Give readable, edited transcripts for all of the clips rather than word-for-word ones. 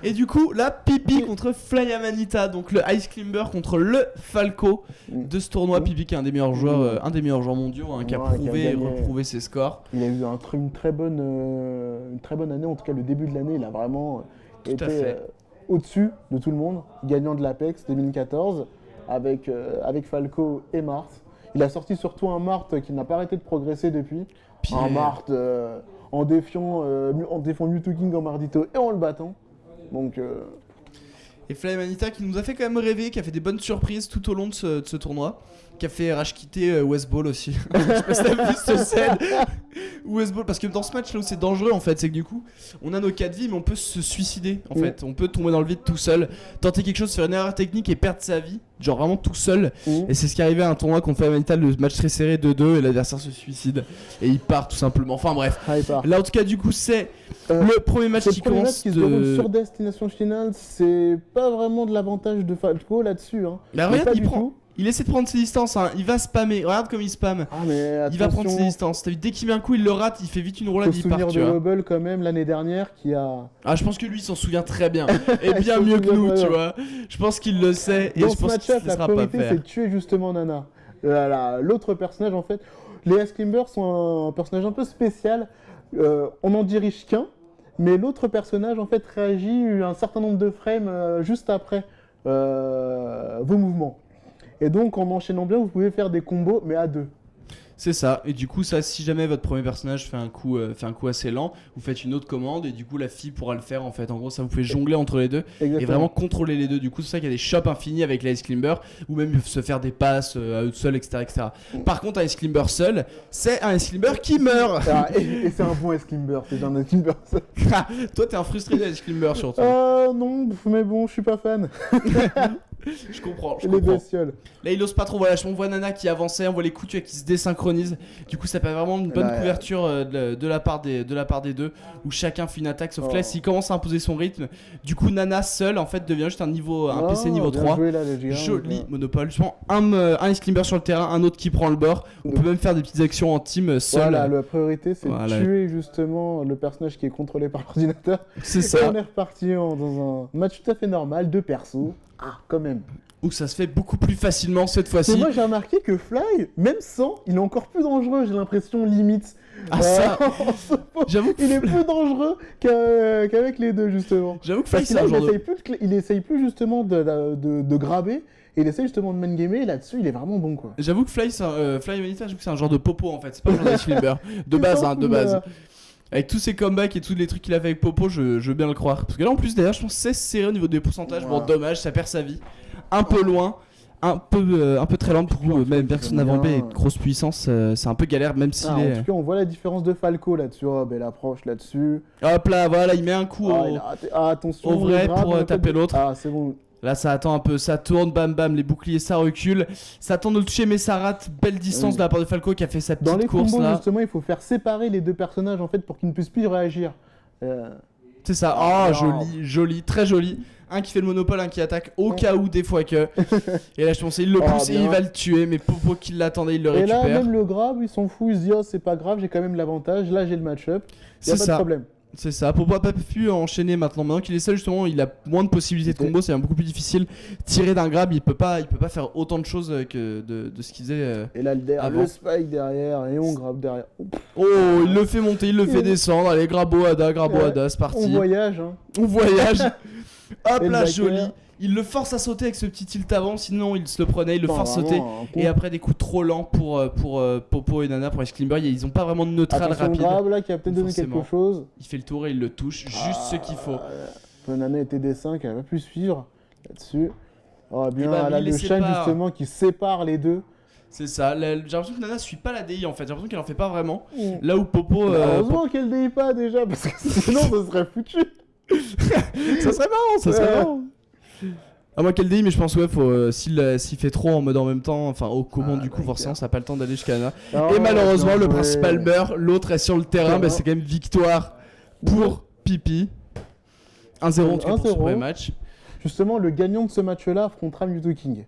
Et du coup, là, Pipi contre Fly Amanita, donc le Ice Climber contre le Falco de ce tournoi. Pipi qui est un des meilleurs joueurs mondiaux, qui a prouvé et reprouvé ses scores. Il a eu une très bonne année, en tout cas le début de l'année, il a vraiment été au-dessus de tout le monde, gagnant de l'Apex 2014 avec Falco et Marth. Il a sorti surtout un Marth qui n'a pas arrêté de progresser depuis. Un Marth en défiant Mewtwo King en Mardito et en le battant. Donc, Et Fly Amanita qui nous a fait quand même rêver, qui a fait des bonnes surprises tout au long de ce tournoi, qui a fait rage quitter Westball aussi. Je sais pas si t'as vu cette scène. Westball, parce que dans ce match là où c'est dangereux en fait, c'est que du coup on a nos 4 vies mais on peut se suicider en fait. On peut tomber dans le vide tout seul, tenter quelque chose, faire une erreur technique et perdre sa vie, genre vraiment tout seul. Et c'est ce qui est arrivé à un tournoi contre Fly Amanita, le match très serré 2-2 et l'adversaire se suicide et il part tout simplement. Enfin bref, là en tout cas du coup c'est le premier match qui commence qui se déroule sur Destination Finale. C'est pas vraiment de l'avantage de Falco là-dessus. Bah regarde, il essaie de prendre ses distances, il va spammer, regarde comme il spamme. Il va prendre ses distances. T'as vu, dès qu'il met un coup, il le rate, il fait vite une roulade, il part. Faut se souvenir de Hubble quand même l'année dernière qui a. Ah, je pense que lui il s'en souvient très bien et bien mieux que nous, tu vois. Je pense qu'il le sait et dans je pense qu'il ne la sera pas priorité faire. c'est de tuer justement Nana. L'autre personnage en fait, les Ice Climbers sont un personnage un peu spécial. On n'en dirige qu'un, mais l'autre personnage en fait réagit un certain nombre de frames juste après vos mouvements. Et donc en enchaînant bien, vous pouvez faire des combos, mais à 2. C'est ça, et du coup ça, si jamais votre premier personnage fait un coup assez lent, vous faites une autre commande et du coup la fille pourra le faire en fait. En gros ça, vous pouvez jongler entre les deux. Exactement. Et vraiment contrôler les deux. Du coup c'est ça qu'il y a des shops infinis avec les Ice Climber, ou même ils peuvent se faire des passes à eux seuls, etc., etc. Par contre un Ice Climber seul, c'est un Ice Climber qui meurt. Et c'est un bon Ice Climber, c'est un Ice Climber seul. Toi t'es un frustré des Ice Climber surtout. Non, mais bon, je suis pas fan. Je comprends. Les bestioles. Là il ose pas trop, voilà, on voit Nana qui avançait, on voit les coups qui se désynchronisent. Du coup ça fait vraiment une bonne couverture de la part des deux, où chacun fait une attaque, sauf que là s'il commence à imposer son rythme, du coup Nana seul en fait devient juste un PC niveau 3. Joué, là, joli monopole, justement un Ice Climber sur le terrain, un autre qui prend le bord. On peut même faire des petites actions en team seul. Voilà, la priorité c'est de tuer justement le personnage qui est contrôlé par l'ordinateur. C'est ça. On est reparti dans un match tout à fait normal, 2 persos. Quand même. Où ça se fait beaucoup plus facilement cette fois-ci. Et moi j'ai remarqué que Fly, même sans, il est encore plus dangereux, j'ai l'impression, limite. Ça j'avoue il est plus dangereux qu'avec les deux justement. J'avoue que Fly il essaye plus justement de grabber. Et il essaie justement de main gamer, et là-dessus il est vraiment bon quoi. J'avoue que Fly Amanita, j'avoue que c'est un genre de popo en fait, c'est pas un genre d'Ice Climber. De base. Avec tous ses comebacks et tous les trucs qu'il a fait avec Popo, je veux bien le croire. Parce que là en plus d'ailleurs je pense que c'est serré au niveau des pourcentages. Bon dommage, ça perd sa vie. Un peu loin, un peu très lent pour vous. Même personne avant B et grosse puissance, c'est un peu galère même s'il est... En tout cas on voit la différence de Falco là-dessus, belle approche là-dessus. Hop là, voilà, il met un coup attention, au vrai pour taper l'autre. C'est bon. Là ça attend un peu, ça tourne, bam bam, les boucliers ça recule, ça tente de le toucher mais ça rate, belle distance de la part de Falco qui a fait sa petite course là. Dans les combos justement il faut faire séparer les deux personnages en fait pour qu'ils ne puissent plus réagir. C'est ça, joli, très joli. Un qui fait le monopole, un qui attaque au cas où des fois que. Et là je pensais il le pousse et il va le tuer, mais Popo qui l'attendait il le récupère. Et là même le grab il s'en fout, il se dit c'est pas grave, j'ai quand même l'avantage, là j'ai le match-up, y'a pas de problème. C'est ça, Popo a pas pu enchaîner maintenant qu'il est seul justement, il a moins de possibilités de combo, c'est beaucoup plus difficile. Tirer d'un grab, il peut pas faire autant de choses que de ce qu'il faisait et là le spike derrière et on grab derrière. Oh, il le fait monter, il le fait descendre, allez grabo Ada, c'est parti. On voyage On voyage. Hop là, joli. Il le force à sauter avec ce petit tilt avant, sinon il se le prenait, il le force à sauter. Et après des coups trop lents pour Popo et Nana, pour Ice Climber, ils ont pas vraiment de neutral rapide. Grab là qui a peut-être donné quelque chose. Il fait le tour et il le touche, juste ce qu'il faut. Nana était D5, elle a pas pu suivre là-dessus. Bien, elle a le chaîne justement qui sépare les deux. C'est ça, j'ai l'impression que Nana suit pas la DI en fait, j'ai l'impression qu'elle en fait pas vraiment. Là où Popo... heureusement qu'elle DI pas déjà, parce que sinon ça serait foutu. Ça serait marrant. À moins qu'elle DI, mais je pense s'il fait trop en mode en même temps, enfin au commande du coup forcément ça n'a pas le temps d'aller jusqu'à Nana. Et malheureusement le principal meurt, l'autre est sur le terrain, c'est quand même victoire pour Pipi. 1-0 en tout cas pour ce premier match. Justement le gagnant de ce match là affrontera Mewtwo King.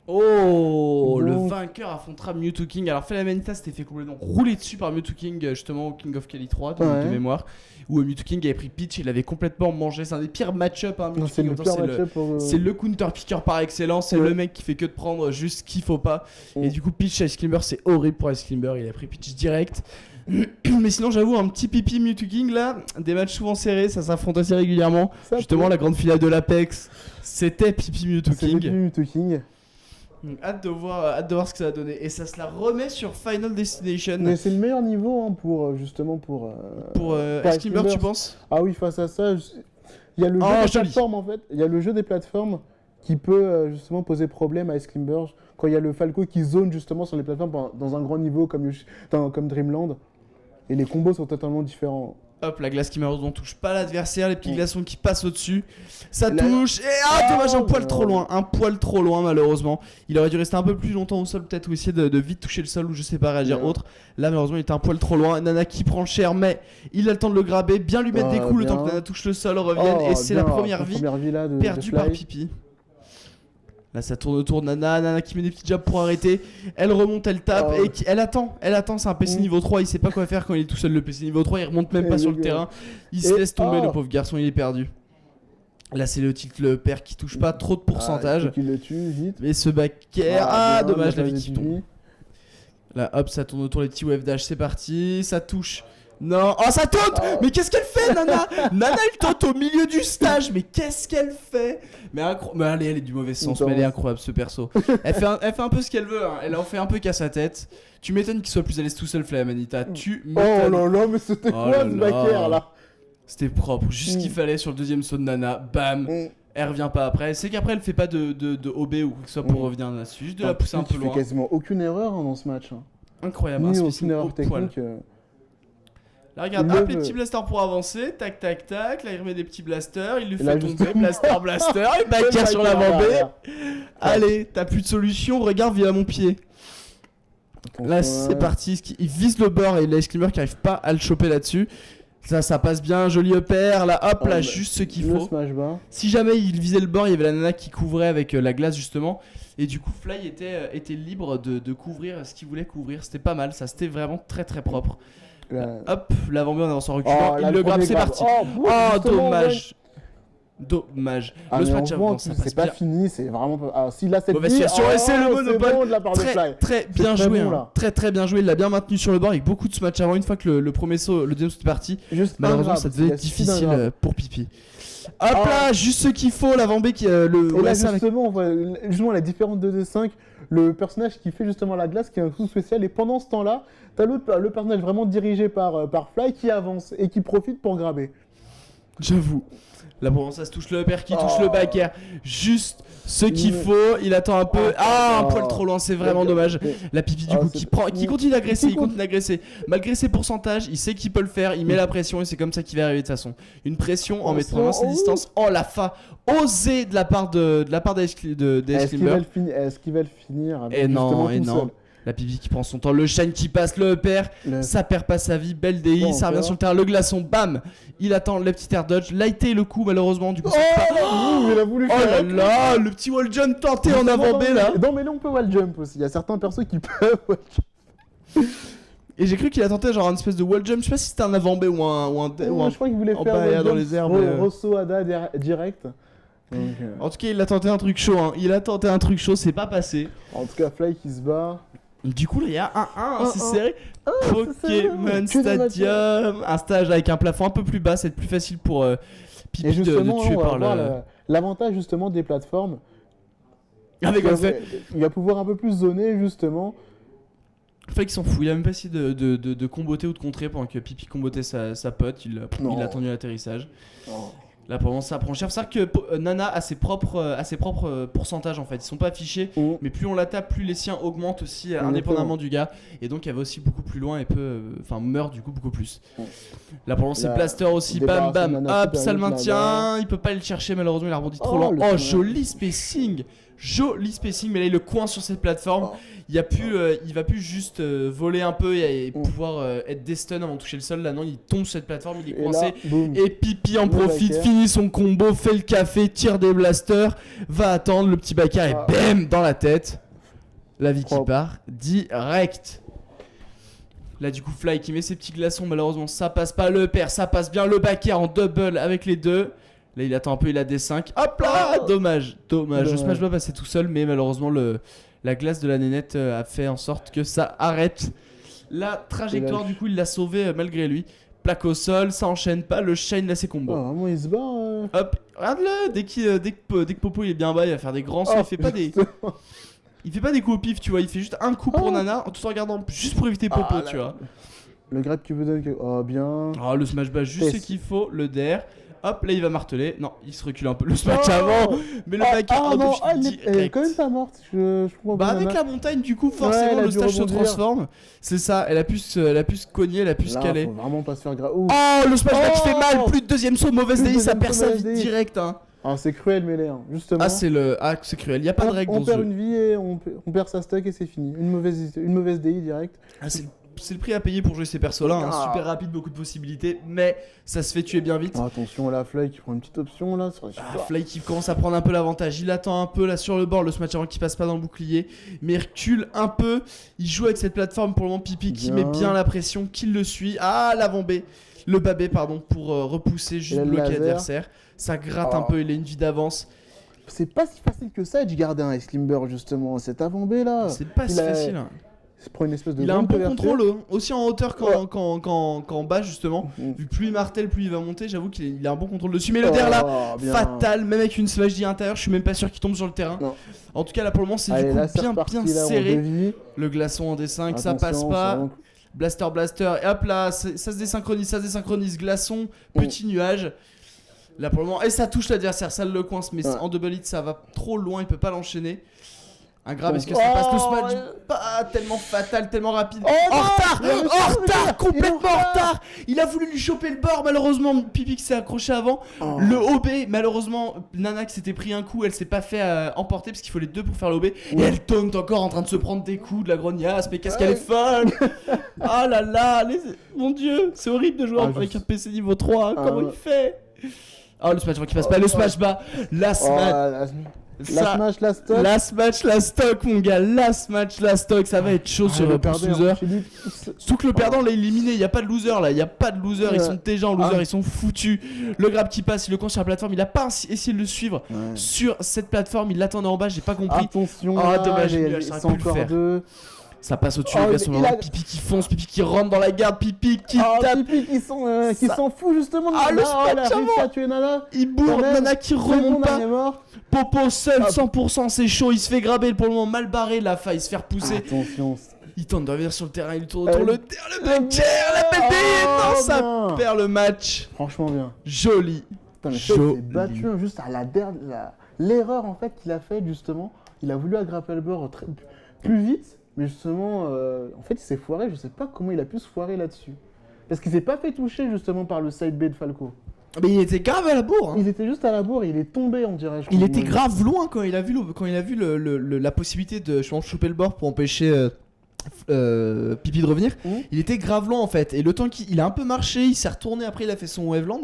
Le vainqueur vainqueur affrontera Mewtwo King. Alors Flame Manita s'était fait complètement rouler dessus par Mewtwo King justement au King of Cali 3 de mémoire, où Mewtwo King avait pris Peach, il avait complètement mangé. C'est un des pires match-up hein, non, c'est le pire match-up c'est le counter picker par excellence, c'est le mec qui fait que de prendre juste ce qu'il faut pas. Et du coup Peach Ice Climber, c'est horrible pour Ice Climber, il a pris Peach direct. Mais sinon j'avoue un petit pipi Mewtwo King là, des matchs souvent serrés, ça s'affronte assez régulièrement. Justement la grande finale de l'Apex, c'était pipi Mewtwo King. Hâte de voir ce que ça va donner. Et ça se la remet sur Final Destination. Mais c'est le meilleur niveau hein, pour justement pour Ice Climber, tu penses? Ah oui, face à ça, il y a le jeu des plateformes en fait. Il y a le jeu des plateformes qui peut justement poser problème à Ice Climber. Quand il y a le Falco qui zone justement sur les plateformes dans un grand niveau comme Dreamland. Et les combos sont totalement différents. Hop, la glace qui malheureusement touche pas l'adversaire, les petits glaçons qui passent au-dessus. Ça touche, et dommage, un poil trop loin malheureusement. Il aurait dû rester un peu plus longtemps au sol peut-être, ou essayer de vite toucher le sol, ou je sais pas, réagir autre. Là malheureusement il était un poil trop loin. Nana qui prend cher, mais il a le temps de le grabber, bien lui mettre des coups le temps que Nana touche le sol, revienne, et c'est la première vie là, perdue par Pipi. Là ça tourne autour de Nana qui met des petits jabs pour arrêter. Elle remonte, elle tape et elle attend, c'est un PC niveau 3, il sait pas quoi faire quand il est tout seul le PC niveau 3, il remonte même pas sur le terrain. Il se laisse tomber le pauvre garçon, il est perdu. Là c'est le tilt le père qui touche pas trop de pourcentage. Il le tue vite. Mais ce backer, dommage la vie qui tombe. Là hop ça tourne autour les petits wave dash, c'est parti, ça touche. Non, oh ça taunt. Mais qu'est-ce qu'elle fait Nana elle taunt au milieu du stage. Mais qu'est-ce qu'elle fait? Mais allez, elle est du mauvais sens, mais elle est incroyable ce perso. Elle fait un peu ce qu'elle veut, hein. Elle en fait un peu qu'à sa tête. Tu m'étonnes qu'il soit plus à l'aise tout seul, Flame Manita. Tu m'étonnes. Oh là là, mais c'était quoi ce backer là? C'était propre, juste ce qu'il fallait sur le deuxième saut de Nana. Bam. Elle revient pas après. C'est qu'après elle fait pas de OB ou quoi que ce soit pour revenir là-dessus. Juste de la pousser un peu loin. Il fait quasiment aucune erreur hein, dans ce match. Incroyable, aucune erreur technique. Là regarde, hop les petits blasters pour avancer, tac tac tac, là il remet des petits blasters, il lui fait tomber, blaster, et backer sur l'avant B. Allez, t'as plus de solution, regarde via mon pied. Là c'est parti, il vise le bord et l'Ice Climber qui arrive pas à le choper là-dessus. Ça passe bien, joli upper, là hop, là juste ce qu'il faut. Si jamais il visait le bord, il y avait la Nana qui couvrait avec la glace justement. Et du coup Fly était libre de couvrir ce qu'il voulait couvrir, c'était pas mal, ça c'était vraiment très très propre. Hop, l'avant-B en avance en reculant, il le grappe, c'est parti. Dommage. Dommage. Le match avant, c'est pas fini, c'est vraiment pas. Ah, si là cette mauvaise situation, c'est le monopole de la part de Fly. Très bien joué, très bien joué. Il l'a bien maintenu sur le bord avec beaucoup de ce match avant. Une fois que le premier saut, le deuxième saut est parti, malheureusement ça devait être difficile pour Pipi. Hop là, juste ce qu'il faut, l'avant-B qui le. Et là justement, on voit justement la différence de 2D5. Le personnage qui fait justement la glace, qui est un coup spécial, et pendant ce temps-là, t'as le personnage vraiment dirigé par Fly qui avance et qui profite pour grabber. J'avoue. Là pour ça se touche le upper qui touche le backer. Juste ce qu'il faut, il attend un peu. Un poil trop loin, c'est vraiment dommage. La Pipi du coup qui continue d'agresser, malgré ses pourcentages, il sait qu'il peut le faire, il met la pression et c'est comme ça qu'il va arriver de toute façon. Une pression en mettant vraiment ses distances. Oh la fa osée de la part d'Ice Climber. Est-ce qu'il va le finir? Et non. La Pipi qui prend son temps, le Shine qui passe, le perd, ça perd pas sa vie, belle DI, ça revient sur le terrain, le glaçon, bam, il attend le petit air dodge, lighté le coup malheureusement, du coup il a voulu faire là, le petit wall jump tenté en avant B là. Non mais là on peut wall jump aussi, il y a certains persos qui peuvent wall jump. Et j'ai cru qu'il a tenté genre une espèce de wall jump, je sais pas si c'était un avant B ou un je crois qu'il voulait faire dans les airs, Rosso Ada direct. Donc, en tout cas il a tenté un truc chaud, c'est pas passé. En tout cas Fly qui se bat. Du coup, là, il y a 1-1, c'est serré. Pokémon Stadium, un stage avec un plafond un peu plus bas, c'est plus facile pour Pipi de tuer par le. L'avantage justement des plateformes. Avec le fait. Il va pouvoir un peu plus zoner justement. Fait qu'il s'en fout, il a même pas essayé de comboter ou de contrer pendant que Pipi combotait sa pote, il a attendu l'atterrissage. Là pour le moment ça prend cher. C'est vrai que Nana a ses propres pourcentages en fait. Ils sont pas affichés, mais plus on la tape, plus les siens augmentent aussi indépendamment du gars. Et donc elle va aussi beaucoup plus loin et meurt du coup beaucoup plus. Là pour le moment c'est Blaster aussi, bam bam, hop, ça le maintient. Il peut pas le chercher malheureusement, il a rebondi trop loin. Oh joli spacing, mais là il le coince sur cette plateforme. Il va plus juste voler un peu et pouvoir être desstun avant de toucher le sol. Là non, il tombe sur cette plateforme, il est coincé. Et Pipi en profite, finit son combo, fait le café, tire des blasters, va attendre le petit backer et bam dans la tête. La vie qui Propre. part direct. Là du coup Fly qui met ses petits glaçons, malheureusement ça passe pas, le perd, ça passe bien, le back air en double avec les deux. Là il attend un peu, il a des 5. Hop là, dommage. Le smash va passer tout seul, mais malheureusement la glace de la nénette a fait en sorte que ça arrête. La trajectoire du coup il l'a sauvé malgré lui. Plaque au sol, ça enchaîne pas, le Shine là c'est combo. Oh, vraiment, il se bat. Hop, regarde-le, dès que Popo il est bien bas, il va faire des grands sauts, il fait pas des... Il fait pas des coups au pif, tu vois, il fait juste un coup pour Nana, tout en regardant juste pour éviter Popo, tu vois. Le grab qui vous donne que... Oh, bien. Oh, le smash bash, juste ce qu'il faut, le dair. Hop, là il va marteler. Non, il se recule un peu. Le smash avant, mais le back non, elle est direct. quand même pas morte. Je crois Bah, avec la montagne, du coup, forcément, elle a le dû stage se rebondir. transforme. C'est ça, elle a pu se cogner, elle a pu se Là, caler. faut vraiment pas se faire grave. Oh, le smash back fait mal, plus de deuxième saut, mauvaise Plus de DI, ça deuxième perd saut, sa mauvaise vie DI. direct, hein. Ah, c'est cruel, mêlé, hein. Justement. Ah, c'est cruel, y a pas de règle on dans ce perd jeu. une vie et on perd sa stack et c'est fini. Une mauvaise DI direct. Ah, c'est le prix à payer pour jouer ces persos-là, hein. Ah. Super rapide, beaucoup de possibilités, mais ça se fait tuer bien vite. Oh, attention, la Fly qui prend une petite option là sur les Fly qui commence à prendre un peu l'avantage, il attend un peu là sur le bord, le smash avant qui passe pas dans le bouclier, mais il recule un peu, il joue avec cette plateforme pour le moment, Pipi qui met bien la pression, qui le suit, l'avant B, le bas B pardon, pour repousser, juste bloquer l'adversaire, ça gratte un peu, il a une vie d'avance. C'est pas si facile que ça de garder un Exclimber justement, cet avant B là. C'est pas si facile. Il prend une espèce de il a un bon couverture. contrôle, aussi en hauteur qu'en bas justement. Vu plus il martèle, plus il va monter. J'avoue qu'il a un bon contrôle dessus. Mais le der là, bien. fatal, même avec une slash D intérieure, je suis même pas sûr qu'il tombe sur le terrain. Non. En tout cas, là pour le moment, c'est du coup là, bien serré. Le glaçon en D5, ça passe pas. Blaster, et hop là, ça se désynchronise, glaçon, petit nuage. Là pour le moment, et ça touche l'adversaire, ça le coince, mais en double hit, ça va trop loin, il peut pas l'enchaîner. Un grave, est-ce que ça passe le smash pas tellement fatal, tellement rapide. En retard, complètement en retard. Il a voulu lui choper le bord, malheureusement Pipi s'est accroché avant. Le OB, malheureusement Nana qui s'était pris un coup, elle s'est pas fait emporter parce qu'il faut les deux pour faire le OB. Et elle taunt encore en train de se prendre des coups, de la grognasse, mais qu'est-ce qu'elle est folle. Ah là là, mon dieu, c'est horrible de jouer avec un PC niveau 3, comment il fait. Oh le smash qui passe pas, le smash bas, la smash. La stock mon gars, la stock, ça va être chaud sur le loser. Surtout que le perdant l'a éliminé, il y a pas de loser là, il y a pas de loser, ils sont déjà en loser, ils sont foutus. Le grab qui passe, il le coince sur la plateforme, il a pas essayé de le suivre sur cette plateforme, il l'attendait en bas, j'ai pas compris. Attention, dommage, ils sont encore deux. Ça passe au-dessus, le gars sur le moment. Pipi qui fonce, Pipi qui rentre dans la garde, Pipi qui tape. Pipi qui s'en fout justement de le smash avant. Tuer Nana. Il bourre, Nana qui remonte pas. Popo seul, 100%, c'est chaud, il se fait graber pour le moment, mal barré, la faille, il se faire pousser. Attention. Il tente de revenir sur le terrain, il tourne autour le terrain, le back air, la belle DI, non, ça perd le match. Franchement bien. Joli. Putain, mais il s'est battu juste à l'erreur en fait qu'il a fait justement. Il a voulu aggrapper le bord plus vite. Mais justement, en fait, il s'est foiré. Je sais pas comment il a pu se foirer là-dessus. Parce qu'il s'est pas fait toucher justement par le side B de Falco. Mais il était grave à la bourre. Il était juste à la bourre, il est tombé, on dirait. Il était grave loin quand il a vu, la possibilité de choper le bord pour empêcher Pipi de revenir. Il était grave loin en fait. Et le temps qu'il a un peu marché, il s'est retourné après, il a fait son waveland.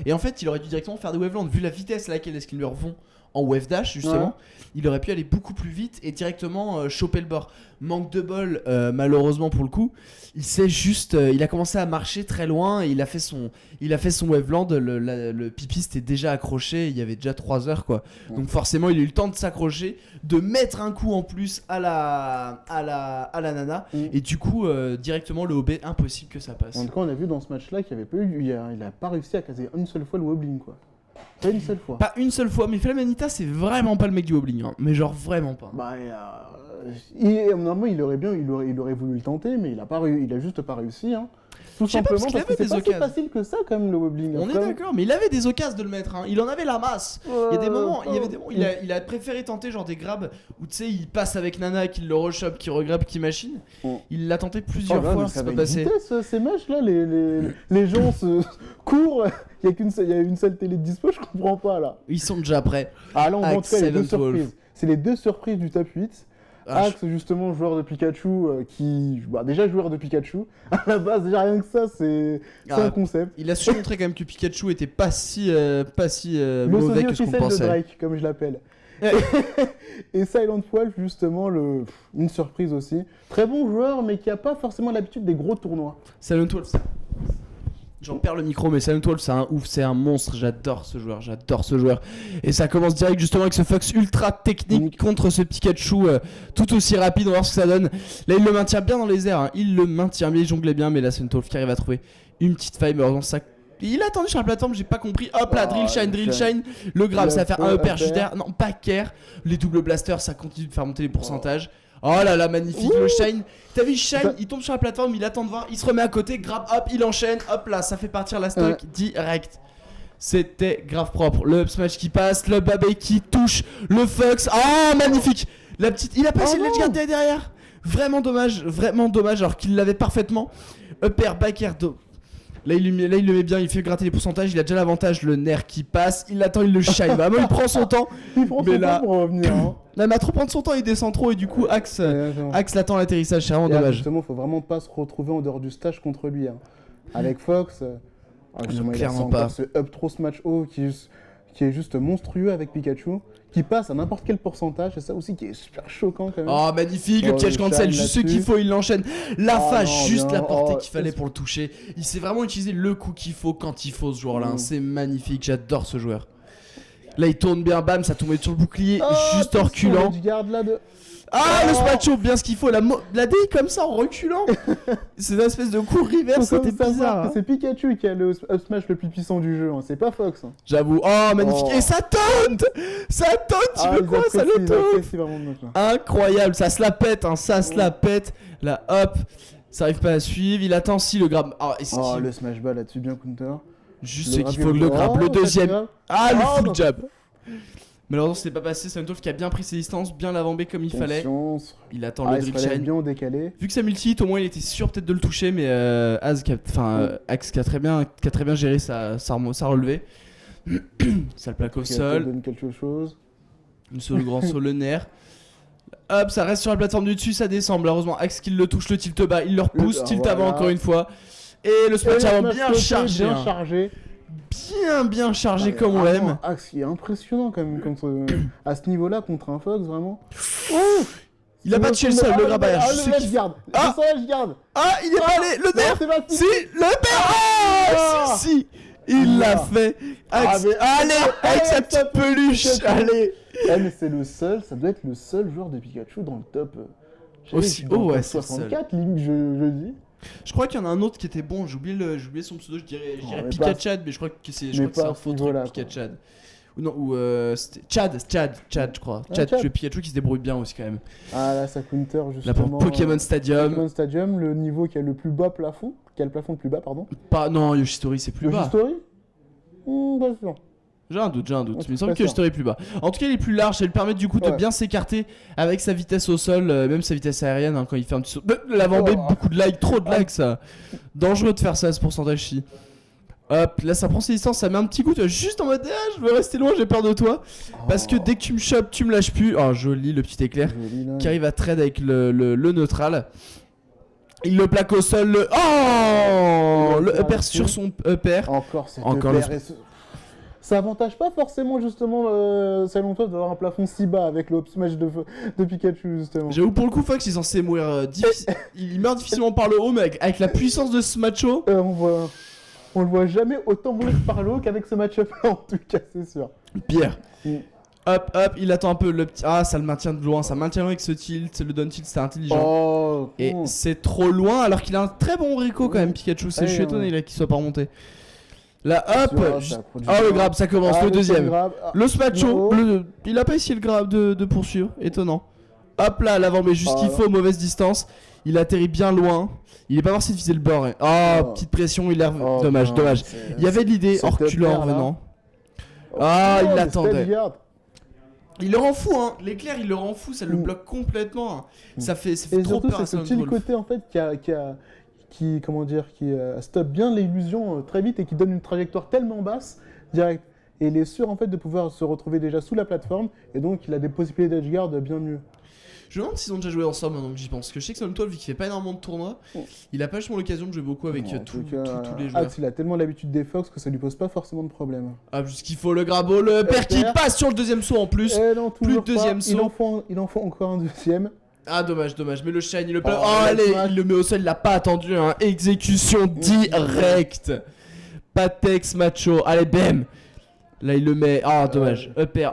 Et en fait, il aurait dû directement faire des waveland. Vu la vitesse à laquelle est-ce qu'ils leur vont en wave dash justement, il aurait pu aller beaucoup plus vite et directement choper le bord. Manque de bol malheureusement pour le coup. Il a commencé à marcher très loin et il a fait son waveland. Le Pipi s'était déjà accroché, il y avait déjà 3 heures quoi. Donc forcément il a eu le temps de s'accrocher, de mettre un coup en plus à la Nana et du coup directement le OB, impossible que ça passe. En tout cas on a vu dans ce match là qu'il avait pas eu, il a pas réussi à caser une seule fois le wobbling quoi. Pas une seule fois. Pas une seule fois, mais Flamanita c'est vraiment pas le mec du wobbling, hein. Mais genre vraiment pas. Bah, normalement il aurait voulu le tenter, mais il a juste pas réussi. Hein. Tout simplement parce que c'est pas si facile que ça quand même le wobbling. On est d'accord, mais il avait des occasions de le mettre, hein. Il en avait la masse. Il y a des moments, il a préféré tenter genre des grabs où tu sais il passe avec Nana, qu'il le rechoppe, qu'il regrabe, qu'il machine. Il l'a tenté plusieurs fois, c'est pas passé. Ces matchs là, les gens se courent. Il y a une seule télé de dispo, je comprends pas là. Ils sont déjà prêts. Ah là on voit en tout cas les deux surprises. C'est les deux surprises du top 8. Axe justement joueur de Pikachu déjà joueur de Pikachu à la base, déjà rien que ça c'est un concept. Il a su montrer quand même que Pikachu était pas si mauvais que ce qu'on pensait. Le Drake comme je l'appelle. Et Silent Wolf, justement, une surprise aussi. Très bon joueur, mais qui n'a pas forcément l'habitude des gros tournois. Silent Wolf, j'en perds le micro, mais Silent Wolf, c'est un ouf, c'est un monstre. J'adore ce joueur. Et ça commence direct justement avec ce Fox ultra technique contre ce Pikachu tout aussi rapide. On va voir ce que ça donne. Là, il le maintient bien dans les airs. Il le maintient bien, il jonglait bien, mais là, Silent Wolf qui arrive à trouver une petite faille. Mais heureusement, ça. Il a attendu sur la plateforme, j'ai pas compris. Hop là, drill shine. Le grab, ça va faire un upper juste derrière. Non, pas care. Les double blasters, ça continue de faire monter les pourcentages. Oh là là, magnifique, le shine. T'as vu, shine, il tombe sur la plateforme, il attend de voir, il se remet à côté, grab, hop, il enchaîne, hop là, ça fait partir la stock direct. C'était grave propre. Le up smash qui passe, le babé qui touche, le Fox. Oh, magnifique. La petite, il a pas essayé de l'edge guard derrière. Vraiment dommage, alors qu'il l'avait parfaitement. Upper, back air, Là il le met bien, il fait gratter les pourcentages, il a déjà l'avantage, le nerf qui passe, il attend, il le shine, vraiment il prend son temps. Il prend son temps pour revenir. Là, mais à trop prendre son temps, il descend trop et du coup Axe l'attend à l'atterrissage, c'est vraiment dommage. Justement, faut vraiment pas se retrouver en dehors du stage contre lui. Avec Fox, justement, il a encore ce up throw smash haut qui est juste monstrueux avec Pikachu, qui passe à n'importe quel pourcentage, c'est ça aussi qui est super choquant quand même. Oh magnifique, le piège cancel, juste ce qu'il faut, il l'enchaîne. La phase, juste la portée qu'il fallait pour le toucher. Il sait vraiment utiliser le coup qu'il faut quand il faut ce joueur-là, c'est magnifique, j'adore ce joueur. Là il tourne bien, bam, ça tombe sur le bouclier, juste en reculant. Le smacho, bien ce qu'il faut, la DI comme ça en reculant. C'est une espèce de coup reverse, c'était bizarre. C'est Pikachu qui a le up smash le plus puissant du jeu, c'est pas Fox. J'avoue, magnifique. Et ça taunt, tu veux quoi, ça le taunt. Incroyable, ça se la pète, ça se la pète. Là hop, ça arrive pas à suivre, il attend si le grab. Le smash ball là-dessus, bien counter. Juste ce qu'il faut, le grab, le deuxième. Le full jab. Malheureusement, c'était pas passé. Silent Wolf qui a bien pris ses distances, bien l'avant-B comme il fallait. Il attend le drill shine. Bien décalé. Vu que ça multi-hit, au moins il était sûr peut-être de le toucher, mais Axe qui a très bien géré sa relevée. Ça le plaque au sol. Donne quelque chose. Le grand saut, le nerf. Hop, ça reste sur la plateforme du dessus, ça descend. Malheureusement, Axe qui le touche, le tilt bas, il le repousse, tilt avant encore une fois. Et le smash avant bien chargé. Bien chargé comme on l'aime. Axe qui est impressionnant quand même à ce niveau-là contre un Fox vraiment. Il a pas tué le sol, le grab arrière. Le ledge guard. Il est pas allé, le nerf. Si, le nerf. Si, il l'a fait. Axe, allez, avec sa petite peluche, allez. Mais c'est le seul, ça doit être le seul joueur de Pikachu dans le top. Aussi, ouais, c'est 64, limite, je dis. Je crois qu'il y en a un autre qui était bon, j'ai oublié son pseudo, je dirais Pikachad, mais je crois que c'est un faux truc, Pikachad. C'était Chad, je crois. Chad, le Pikachu qui se débrouille bien aussi quand même. Là, ça counter justement. Là pour Pokémon Stadium. Le niveau qui a le plus bas plafond. Qui a le plafond le plus bas, pardon. Non, Yoshitori c'est plus bas. Yoshitori Pas sûr. J'ai un doute, mais il me semble que Yoshitori est plus bas. En tout cas, il est plus large, et lui permet du coup de bien s'écarter avec sa vitesse au sol, même sa vitesse aérienne quand il fait un petit saut. L'avant-B, beaucoup de lag, trop de lag ça. Dangereux de faire ça à ce pourcentage-ci. Hop, là ça prend ses distances, ça met un petit coup, juste en mode je veux rester loin, j'ai peur de toi. Parce que dès que tu me chopes, tu me lâches plus. Joli le petit éclair qui arrive à trade avec le neutral. Il le plaque au sol, le upper sur son upper. Encore le... Ça avantage pas forcément justement Silent Wolf d'avoir un plafond si bas avec le up smash de Pikachu justement. J'avoue pour le coup Fox il est censé mourir il meurt difficilement par le haut, mais avec la puissance de ce macho. On le voit jamais autant mourir par le haut qu'avec ce match-up en tout cas, c'est sûr. Pire. Hop, il attend un peu le petit. Ça le maintient de loin, ça maintient loin avec ce tilt, le down tilt, c'est intelligent. Et c'est trop loin alors qu'il a un très bon Rico quand même, Pikachu. Je suis étonné qu'il soit pas remonté. Là, hop, le grab, ça commence, le deuxième. Le smacho, il a pas essayé le grab de poursuivre, étonnant. Hop là, l'avant, mais juste qu'il faut, mauvaise distance. Il atterrit bien loin. Il est pas forcé de viser le bord. Petite pression, il a. Dommage. Il y avait de l'idée, en reculant, en revenant. Il l'attendait. Il le rend fou, l'éclair il le rend fou, ça le bloque complètement. Ça fait trop peur à ce petit côté en fait qui stoppe bien l'illusion très vite et qui donne une trajectoire tellement basse direct. Et il est sûr en fait de pouvoir se retrouver déjà sous la plateforme et donc il a des possibilités d'edge guard bien mieux. Je me demande s'ils ont déjà joué ensemble maintenant que j'y pense. Parce que je sais que Salon 12, vu qu'il fait pas énormément de tournois, il a pas vachement l'occasion de jouer beaucoup avec tous les joueurs. Axe, il a tellement l'habitude des Fox que ça lui pose pas forcément de problème. Ah, juste qu'il faut le grabo, le père qui passe sur le deuxième saut en plus. Non, plus de deuxième saut. Il en faut encore un deuxième. Ah, dommage. Mais le Shine, il le place. Oh, allez, il le met au sol, il l'a pas attendu. Hein. Exécution directe. Patex macho. Allez, bam. Là, il le met. Ah, dommage. Upper.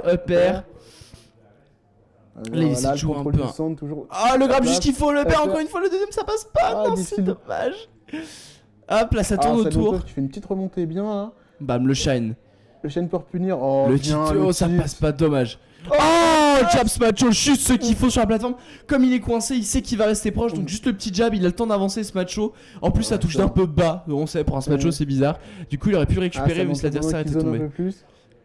Là, il essaie de jouer un peu. Ah, le grab juste qu'il faut, le père encore une fois, le deuxième ça passe pas. Non, c'est dommage. Hop, là, ça tourne autour. Tu fais une petite remontée bien là. Bam, le Shine. Le Shine pour punir. Oh, le Tito, ça passe pas, dommage. Oh, Jabs Macho, juste ce qu'il faut sur la plateforme. Comme il est coincé, il sait qu'il va rester proche, donc juste le petit jab, il a le temps d'avancer ce Macho. En plus, ça touche d'un peu bas, on sait, pour un Smacho, c'est bizarre. Du coup, il aurait pu récupérer, mais l'adversaire était tombé.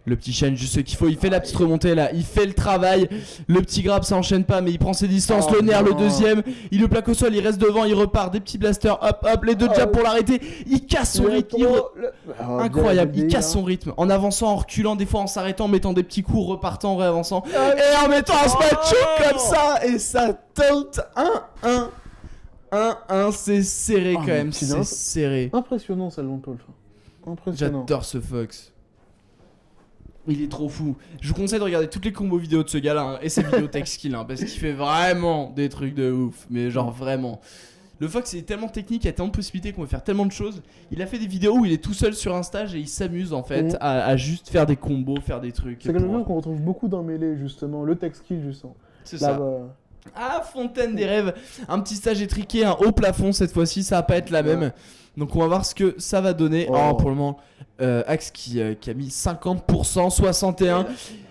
Le petit Shine, juste ce qu'il faut, il fait la petite remontée là, il fait le travail. Le petit grab, ça enchaîne pas, mais il prend ses distances. Le nerf, le deuxième, il le plaque au sol, il reste devant, il repart. Des petits blasters, hop, les deux jabs pour l'arrêter. Il casse son rythme, incroyable, il casse son rythme. En avançant, en reculant, des fois en s'arrêtant, en mettant des petits coups, repartant, en réavançant. Et en mettant un Smacho comme ça, et ça tente 1-1, c'est serré quand même, c'est serré. Impressionnant, ça, Salon 12. Impressionnant. J'adore ce Fox. Il est trop fou. Je vous conseille de regarder toutes les combos vidéo de ce gars-là hein, et ses vidéos tech skill parce qu'il fait vraiment des trucs de ouf. Mais genre vraiment. Le Fox il est tellement technique, il y a tellement de possibilités qu'on peut faire tellement de choses. Il a fait des vidéos où il est tout seul sur un stage et il s'amuse en fait à juste faire des combos, faire des trucs. C'est quelque chose qu'on retrouve beaucoup dans Melee justement, le tech skill justement. C'est ça. Ah, Fontaine des rêves. Un petit stage étriqué, un haut plafond cette fois-ci, ça va pas être la même. Donc on va voir ce que ça va donner. Oh, pour le moment, Axe qui a mis 50%, 61%.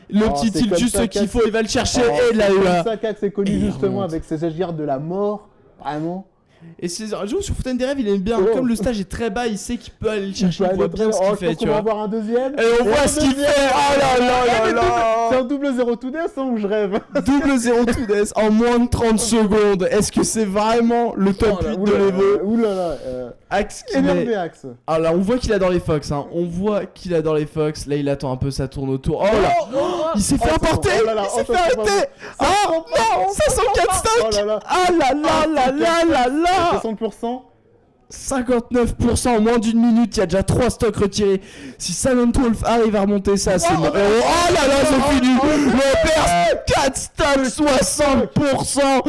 Le petit tilt juste ce qu'il faut, il va le chercher et là. C'est ça qu'Axe est connu justement avec ses SGR de la mort. Vraiment. Et joue sur Fontaine des rêves, il aime bien. Comme le stage est très bas, il sait qu'il peut aller le chercher. Il voit bien ce qu'il fait. Tu vas avoir un deuxième. Et on voit ce qu'il fait. Oh là là. C'est un double 0 to death ou je rêve? Double 0 to death en moins de 30 secondes. Est-ce que c'est vraiment le top 8 de l'Evo? Oulala. Axe qui énervé Axe. Ah là, on voit qu'il adore les Fox. Hein. On voit qu'il adore les Fox. Là, il attend un peu, ça tourne autour. Oh là. Il s'est fait emporter. Il s'est fait arrêter. Oh non. 504 stocks. Ah là là là là là. 60%. 59% en moins d'une minute, il y a déjà 3 stocks retirés. Si Salon 12 arrive à remonter ça, c'est mort. Oh là là, c'est fini. Le père 4 stocks, 60%.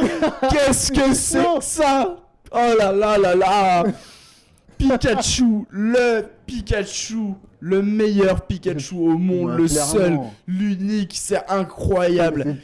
Qu'est-ce que c'est que ça? Oh là là là là. Pikachu, le meilleur Pikachu au monde, le seul, l'unique, c'est incroyable.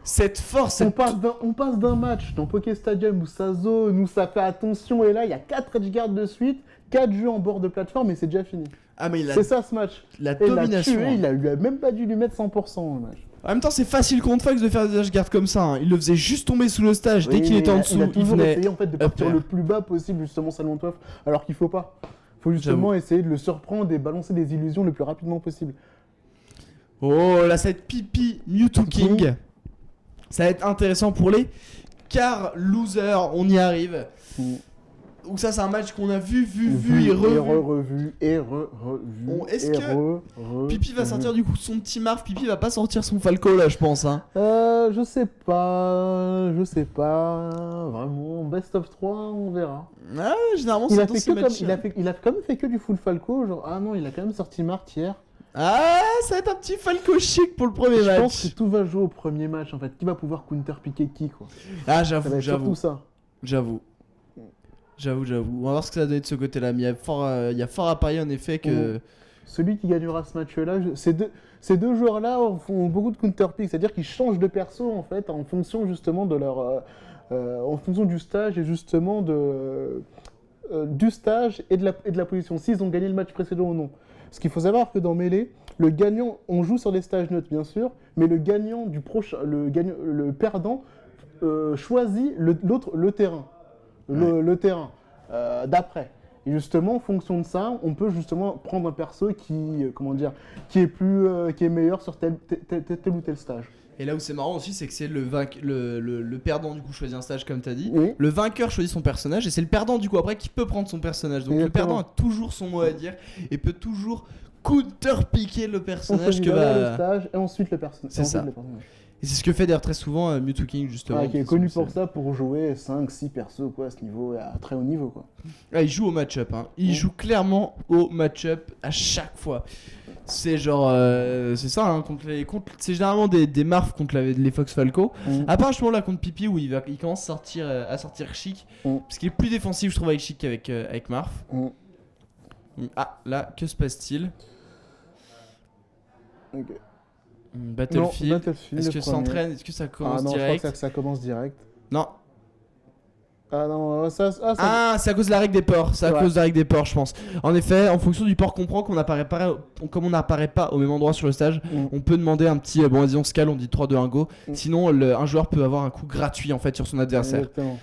Cette force, on passe d'un match dans Poké Stadium où ça zone, où ça fait attention, et là il y a 4 edgeguards de suite, 4 jeux en bord de plateforme et c'est déjà fini. Ah mais c'est ça ce match. La domination. Il a même pas dû lui mettre 100% le match. En même temps, c'est facile contre Fox de faire des edgeguards comme ça. Hein. Il le faisait juste tomber sous le stage dès qu'il était en dessous. Il a toujours essayé en fait de partir le plus bas possible justement Salon 12, alors qu'il faut pas. Faut justement essayer de le surprendre et balancer des illusions le plus rapidement possible. Oh là, ça va être Pipi Mewtwo King. Ça va être intéressant pour les car loser, on y arrive. Donc ça c'est un match qu'on a vu et revu. Est-ce que Pipi va sortir du coup son petit Marf? Pipi va pas sortir son Falco là je pense hein. Je sais pas. Vraiment, best of 3, on verra. Ah généralement c'est dans ces matchs. Il a quand même fait que du full Falco, genre ah non, il a quand même sorti Marth hier. Ah, ça va être un petit Falco chic pour le premier match. Je pense que tout va jouer au premier match en fait. Qui va pouvoir counter-piquer qui quoi. Ah j'avoue. Surtout ça. J'avoue. On va voir ce que ça doit être de ce côté-là. Mais il y a fort à parier en effet que... Celui qui gagnera ce match-là, ces deux joueurs-là font beaucoup de counter-pick. C'est-à-dire qu'ils changent de perso en fait en fonction justement de leur... en fonction du stage et justement du stage et de la position. S'ils ont gagné le match précédent ou non. Parce qu'il faut savoir que dans Melee, le gagnant, on joue sur des stages neutres bien sûr, mais le gagnant du prochain, le perdant choisit le terrain, le terrain d'après. Et justement, en fonction de ça, on peut justement prendre un perso qui est meilleur sur tel ou tel stage. Et là où c'est marrant aussi, c'est que c'est le perdant du coup choisit un stage comme t'as dit. Oui. Le vainqueur choisit son personnage et c'est le perdant du coup après qui peut prendre son personnage. Donc le perdant a toujours son mot à dire et peut toujours counter-piquer le personnage que va... le stage et ensuite le personnage. C'est ça. Et c'est ce que fait d'ailleurs très souvent Mewtwo King justement. Qui est connu pour ça, pour jouer 5-6 persos quoi, à ce niveau, à très haut niveau quoi. Il joue au match-up, hein. Il joue clairement au match-up à chaque fois. C'est genre, c'est ça, hein, c'est généralement des marfs contre les Fox Falco. À part justement là contre Pipi où il commence à sortir Chic, parce qu'il est plus défensif je trouve avec Chic qu'avec Marf. Ah là, que se passe-t-il? Ok. Battlefield. Est-ce que ça s'entraîne? Est-ce que ça commence direct? Je pense que ça commence direct. Non. Ah non, ça... c'est à cause de la règle des ports. C'est à cause de la règle des ports, je pense. En effet, en fonction du port qu'on prend, comme on n'apparaît pas au même endroit sur le stage, on peut demander un petit. Bon, vas-y, on scale, on dit 3, 2, 1, go. Sinon, un joueur peut avoir un coup gratuit en fait sur son adversaire. Exactement.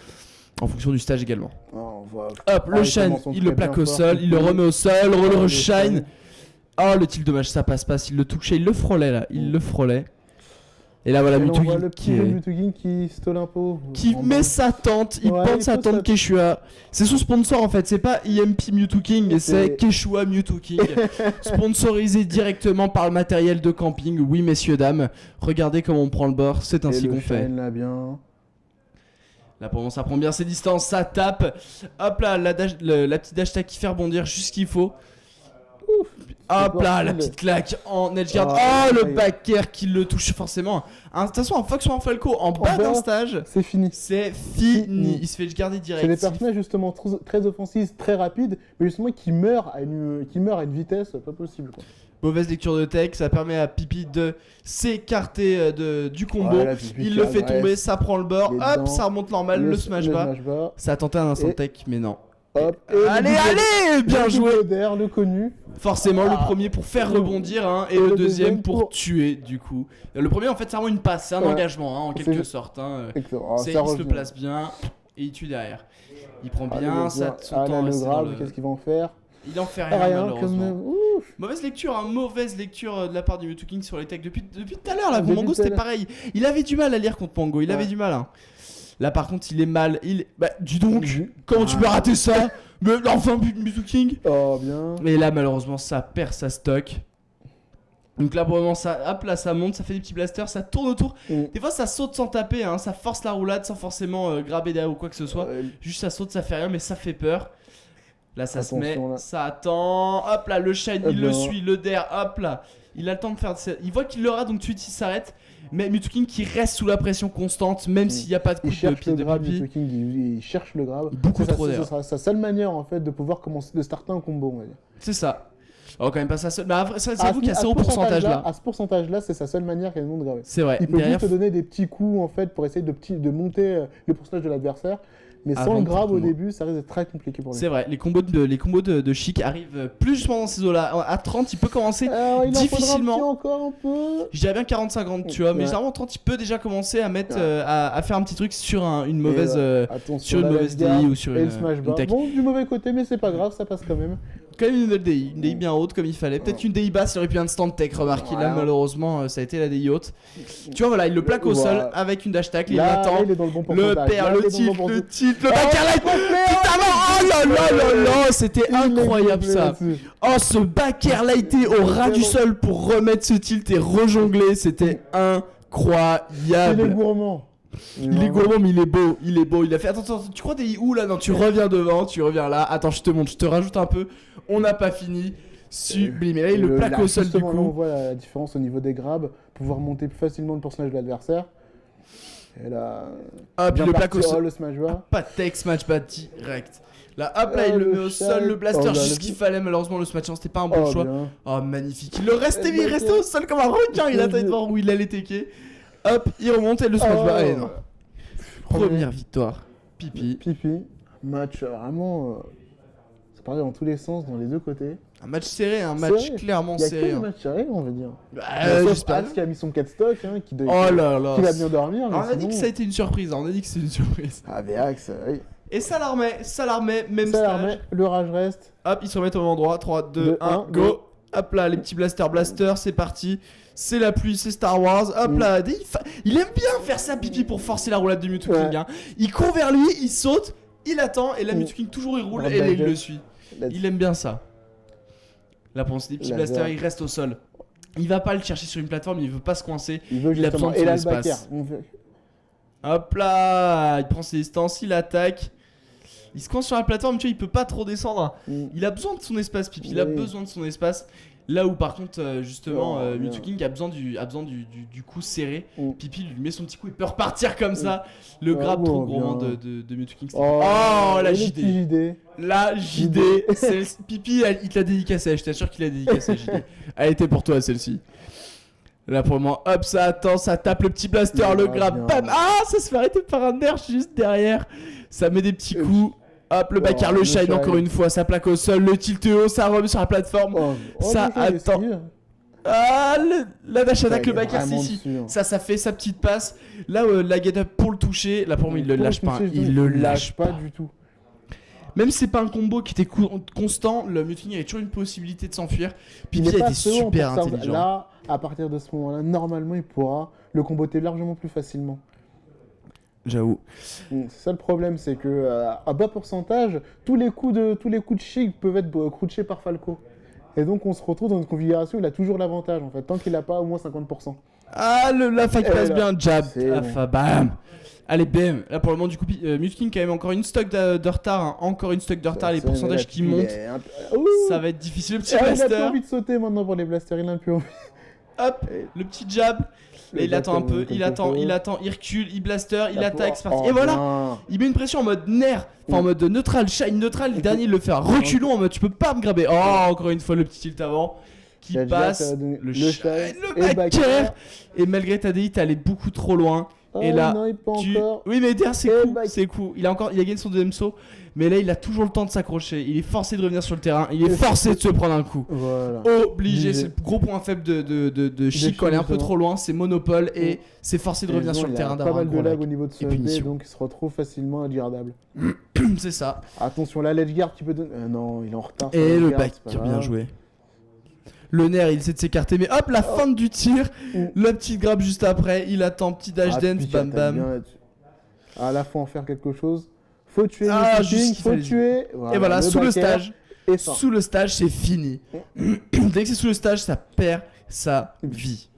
En fonction du stage également. Hop, le shine, il le plaque au sol, il le remet au sol, le shine. Oh, le tilt dommage, ça passe pas. S'il le touchait, il le frôlait là. Il le frôlait. Et là voilà Mewtwo King qui stole un peu. Qui met sa tente, il plante sa tente Quechua. C'est son sponsor en fait, c'est pas EMP Mewtwo King, mais c'est Quechua Mewtwo King. Sponsorisé directement par le matériel de camping. Oui messieurs dames, regardez comment on prend le bord, c'est ainsi qu'on fait. Là bien. Là pour le moment ça prend bien ses distances, ça tape. Hop là, la petite dash attack qui fait rebondir juste ce qu'il faut. Hop là, la petite claque en edge guard. Le back air qui le touche forcément. De toute façon, un Fox ou un Falco en bas d'un stage, c'est fini. C'est fini. Il se fait edge garder direct. C'est des personnages justement très offensifs, très rapides, mais justement qui meurent à une vitesse pas possible quoi. Mauvaise lecture de tech, ça permet à Pipi de s'écarter du combo. Il le fait tomber, ça prend le bord. Hop, ça remonte normal, le smash bas. Ça a tenté un instant tech, mais non. Hop, allez, bien joué. Le connu. Forcément le premier pour faire rebondir hein, et le deuxième pour tuer du coup. Le premier en fait c'est vraiment une passe, c'est un engagement hein, en quelque sorte. Hein. Il se place bien et il tue derrière. Il prend bien son temps. Le grave, qu'est-ce qu'il va en faire? Il en fait rien malheureusement. Mauvaise lecture de la part du Mewtwo King sur les techs. Depuis tout à l'heure là, pour Mango c'était pareil. Il avait du mal à lire contre Mango, il avait du mal hein. Là par contre il est mal, dis donc, comment tu peux rater ça? Mais enfin Mewtwo King. Oh bien. Mais là malheureusement ça perd sa stock. Donc là pour le moment ça monte, ça fait des petits blasters, ça tourne autour. Des fois ça saute sans taper, hein, ça force la roulade sans forcément graber derrière ou quoi que ce soit. Juste ça saute, ça fait rien mais ça fait peur. Là ça se met, ça attend, hop là le shine il le suit, le dair, hop là. Il a le temps de faire, il voit qu'il l'aura donc tout de suite il s'arrête. Mais Mewtwo King qui reste sous la pression constante, même s'il n'y a pas de coup de pied de Pipi. Mewtwo King, il cherche le grab. Beaucoup trop d'air. Ce sera sa seule manière en fait de pouvoir commencer de starter un combo, on va dire. C'est ça. Oh, quand même pas sa seule. Mais c'est vous qu'il y a 0% là. À ce pourcentage-là, c'est sa seule manière quasiment de graver. C'est vrai. Il peut juste te donner des petits coups en fait pour essayer de monter le pourcentage de l'adversaire. Mais sans le grab au début, ça risque d'être très compliqué pour lui. C'est vrai, les combos de Chic arrivent plus justement dans ces eaux-là. À 30, il peut commencer difficilement. Encore un peu. Je dirais bien 40-50, tu vois. Mais généralement, 30, il peut déjà commencer à mettre, à faire un petit truc sur une mauvaise DI ou sur une tech. Bon, du mauvais côté, mais c'est pas grave, ça passe quand même. Quand même une nouvelle DI, une DI bien haute comme il fallait. Peut-être une DI basse, il aurait pu instant tech, remarquez. Là, malheureusement, ça a été la DI haute. Tu vois, voilà, il le plaque au sol avec une dash tack. Il attend. Le père, le tilt, le back light. Oh là là, c'était incroyable ça. Oh, ce back air lighté au ras du sol pour remettre ce tilt et rejongler, c'était incroyable. Il est gourmand. Il est gourmand mais il est beau, il a fait attends, tu crois t'es où là? Non, tu reviens devant, tu reviens là. Attends, je te montre, je te rajoute un peu. On n'a pas fini. Sublime. Et là il le plaque au sol du coup. On voit la différence au niveau des grabs, pouvoir monter plus facilement le personnage de l'adversaire. Et là hop, il le plaque au sol. Le smash bar. Pas de tech, smash bas direct. Là hop là il le met au sol, le blaster juste ce qu'il fallait. Malheureusement le smash c'était pas un bon choix. Oh magnifique. Il restait au sol comme un requin, il attendait de voir où il allait tecker. Hop, il remonte et le smash bar. Allez, non. Première victoire. Pipi. Match vraiment. Ça parlait dans tous les sens, dans les deux côtés. Un match serré, un match clairement serré. Il y a un match serré, on va dire. Sauf Alex qui a mis son 4 stock, qui va bien dormir. On a dit que ça a été une surprise. Ah, Véax, oui. Et ça l'armait, même stage. Le rage reste. Hop, ils se remettent au même endroit. 3, 2, 1, go. Hop là, les petits blasters, c'est parti. C'est la pluie, c'est Star Wars. Hop là, il aime bien faire ça Pipi pour forcer la roulade de Mewtwo King. Hein. Il court vers lui, il saute, il attend et là Mewtwo King toujours il roule et il le suit. Il aime bien ça. Là pour des petits blasters, il reste au sol. Il va pas le chercher sur une plateforme, il veut pas se coincer. Il veut Il a besoin justement. de son Et espace. l'Albaker. Hop là, il prend ses distances, il attaque. Il se coince sur la plateforme, tu vois, il peut pas trop descendre. Il a besoin de son espace, Pipi. Il a besoin de son espace. Là où par contre, justement, Mewtwo King a besoin du coup serré. Pipi lui met son petit coup, il peut repartir comme ça. Le grab trop gourmand de Mewtwo King. La JD. La JD. Pipi, il te l'a dédicacé, je t'assure qu'il l'a dédicacé, JD. Elle était pour toi celle-ci. Là pour le moment, hop, ça attend, ça tape le petit blaster, le grab, bam. Ah, ça se fait arrêter par un nerf juste derrière. Ça met des petits coups. Hop, le backer, le shine encore une fois, ça plaque au sol, le tilt haut, ça remet sur la plateforme. Ça attend. Ah, la dash attack, le backer, c'est ici. Ça fait sa petite passe. Là, la get up pour le toucher. Là, pour moi, il le lâche pas. Il le lâche pas du tout. Même si c'est pas un combo qui était constant, le Mewtwo King avait toujours une possibilité de s'enfuir. Pipi a été super intelligent. Là, à partir de ce moment-là, normalement, il pourra le comboter largement plus facilement. J'avoue. C'est ça le problème, c'est que à bas pourcentage, tous les coups de Chic peuvent être crouchés par Falco. Et donc on se retrouve dans une configuration où il a toujours l'avantage en fait, tant qu'il n'a pas au moins 50%. Ah, la fight passe bien, jab. Bon. Bam. Allez, bam. Là pour le moment, du coup, Mewtwo King quand même encore une stock de retard. Hein. Encore une stock de retard, les pourcentages qui montent. Ça va être difficile. Le petit blaster. Il a plus envie de sauter maintenant pour les blasters, il a plus envie. Hop, le petit jab. Là, il attend un peu, il attend, il recule, il blaster, il attaque, c'est parti. Et voilà, il met une pression en mode nerf, enfin en mode neutral, shine neutral. Le dernier, il le fait à reculons en mode tu peux pas me grabber. Oh, encore une fois, le petit tilt avant qui passe, le shine, le backer. Et malgré ta DI, t'es allé beaucoup trop loin. Et là, non, il peut encore. Oui, mais derrière, c'est cool. Il a gagné son deuxième saut. Mais là, il a toujours le temps de s'accrocher. Il est forcé de revenir sur le terrain. Il est forcé de se prendre un coup. Voilà. Obligé. C'est le gros point faible de Chic quand elle est un peu trop loin. C'est monopole et c'est forcé de revenir sur le terrain. Il a pas mal de lag au niveau de ce B, donc il se retrouve facilement inguardable. C'est ça. Attention, la ledge guard qui peut donner. Non, il est en retard. Et le back qui a bien joué. Le nerf, il essaie de s'écarter, mais hop, la fin du tir. Le petit grab juste après. Il attend, petit dash dance, bam bam. Là, faut en faire quelque chose. Faut tuer faut tuer. Et voilà, sous le stage. Sous le stage, c'est fini. Dès que c'est sous le stage, ça perd sa vie.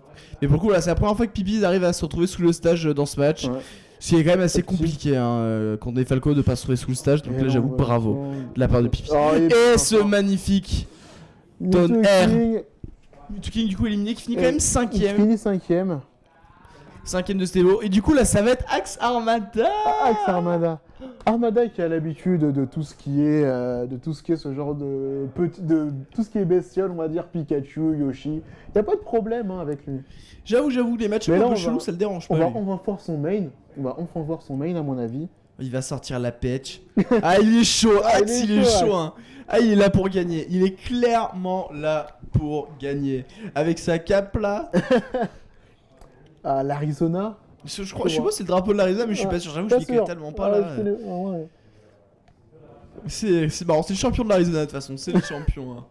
Mais pour le coup, là, c'est la première fois que Pipi arrive à se retrouver sous le stage dans ce match. Ce qui est quand même assez compliqué quand on est Falco de pas se retrouver sous le stage. Donc là, j'avoue, bravo de la part de Pipi. Et ce magnifique Don R. Mewtwo King, du coup, éliminé, qui finit quand même 5ème. Il finit 5ème. 5ème de Stélo. Et du coup, là, ça va être Axe Armada. Axe Armada. Armada qui a l'habitude de tout ce qui est ce genre de tout ce qui est bestiole, on va dire Pikachu, Yoshi. Y a pas de problème avec lui. J'avoue, les matchs un peu chelous, ça le dérange pas. On va voir son main. On va enfin voir son main à mon avis. Il va sortir la patch. Ah, il est chaud. Axe, il est chaud. Hein. Ah, il est là pour gagner. Il est clairement là pour gagner. Avec sa cape là. L'Arizona. Je sais pas si c'est le drapeau de l'Arizona, mais je suis pas sûr. J'avoue, je l'y connais tellement pas là. C'est marrant, c'est le champion de l'Arizona de toute façon. C'est le champion. Hein.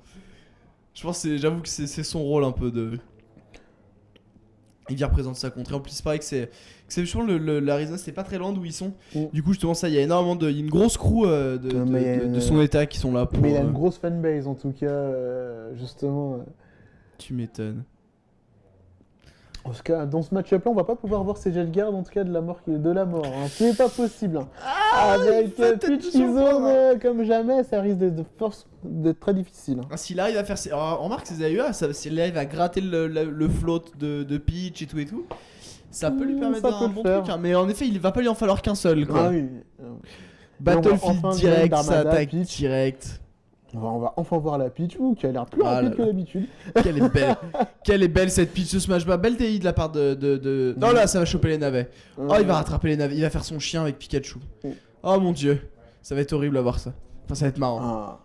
Je pense j'avoue que c'est son rôle un peu de. Il vient représenter sa contrée. En plus, c'est pareil que c'est justement l'Arizona, c'est pas très loin d'où ils sont. Du coup, justement, il y a énormément il y a une grosse crew de son état qui sont là pour. Mais il y a une grosse fanbase en tout cas, justement. Tu m'étonnes. En tout cas, dans ce match-up là, on va pas pouvoir voir ces jet guards en tout cas de la mort. Hein. Ce n'est pas possible. Hein. Avec Peach Zone comme jamais, ça risque d'être très difficile. Hein. S'il arrive à faire remarque ses AUA, s'il arrive à gratter le float de Peach et tout, ça peut lui permettre un bon truc. Hein. Mais en effet, il va pas lui en falloir qu'un seul. Quoi. Ah oui. Battlefield direct, ça attaque direct. On va enfin voir la Peach, qui a l'air plus rapide que d'habitude. Quelle est belle cette Peach, ce smash bas. Belle TI de la part de... Non là, ça va choper les navets. Il va rattraper les navets, il va faire son chien avec Pikachu. Oh mon dieu, ça va être horrible à voir ça. Enfin, ça va être marrant.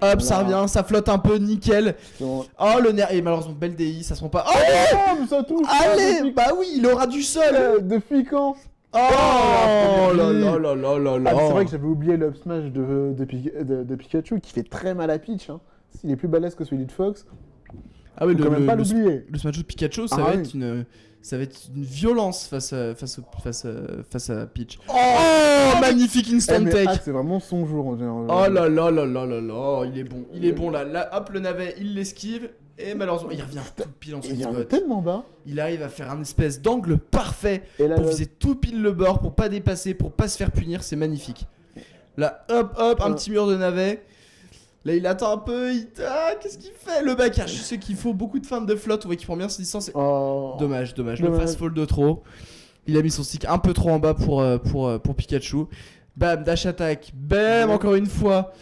Hop, ça revient, ça flotte un peu, nickel. Oh le nerf, et malheureusement, belle DI, ça se rend pas. Oh mais ça touche. Allez, bah oui, il aura du sol. Depuis quand? Oh là là là là là là. C'est vrai que j'avais oublié l'up smash de Pikachu qui fait très mal à Peach. Hein. Il est plus balèze que celui de Fox. Ah oui, faut quand même pas l'oublier. Le smash de Pikachu, ça va être Ça va être une violence face à Peach. Oh, magnifique instant mais take. Axe, c'est vraiment son jour en général. Oh là là là là là là, il est bon là, hop le navet, il l'esquive et malheureusement il revient tout pile en Il sweet y spot. tellement bas. Il arrive à faire un espèce d'angle parfait Et là, pour viser tout pile le bord, pour pas dépasser, pour pas se faire punir, c'est magnifique. Là hop, un petit mur de navet. Là il attend un peu, qu'est-ce qu'il fait le backer? Je sais qu'il faut beaucoup de feintes de flotte, on voit qu'il prend bien ses distances. Oh. Dommage, le fast fall de trop. Il a mis son stick un peu trop en bas pour Pikachu. Bam, dash attack, bam, encore une fois.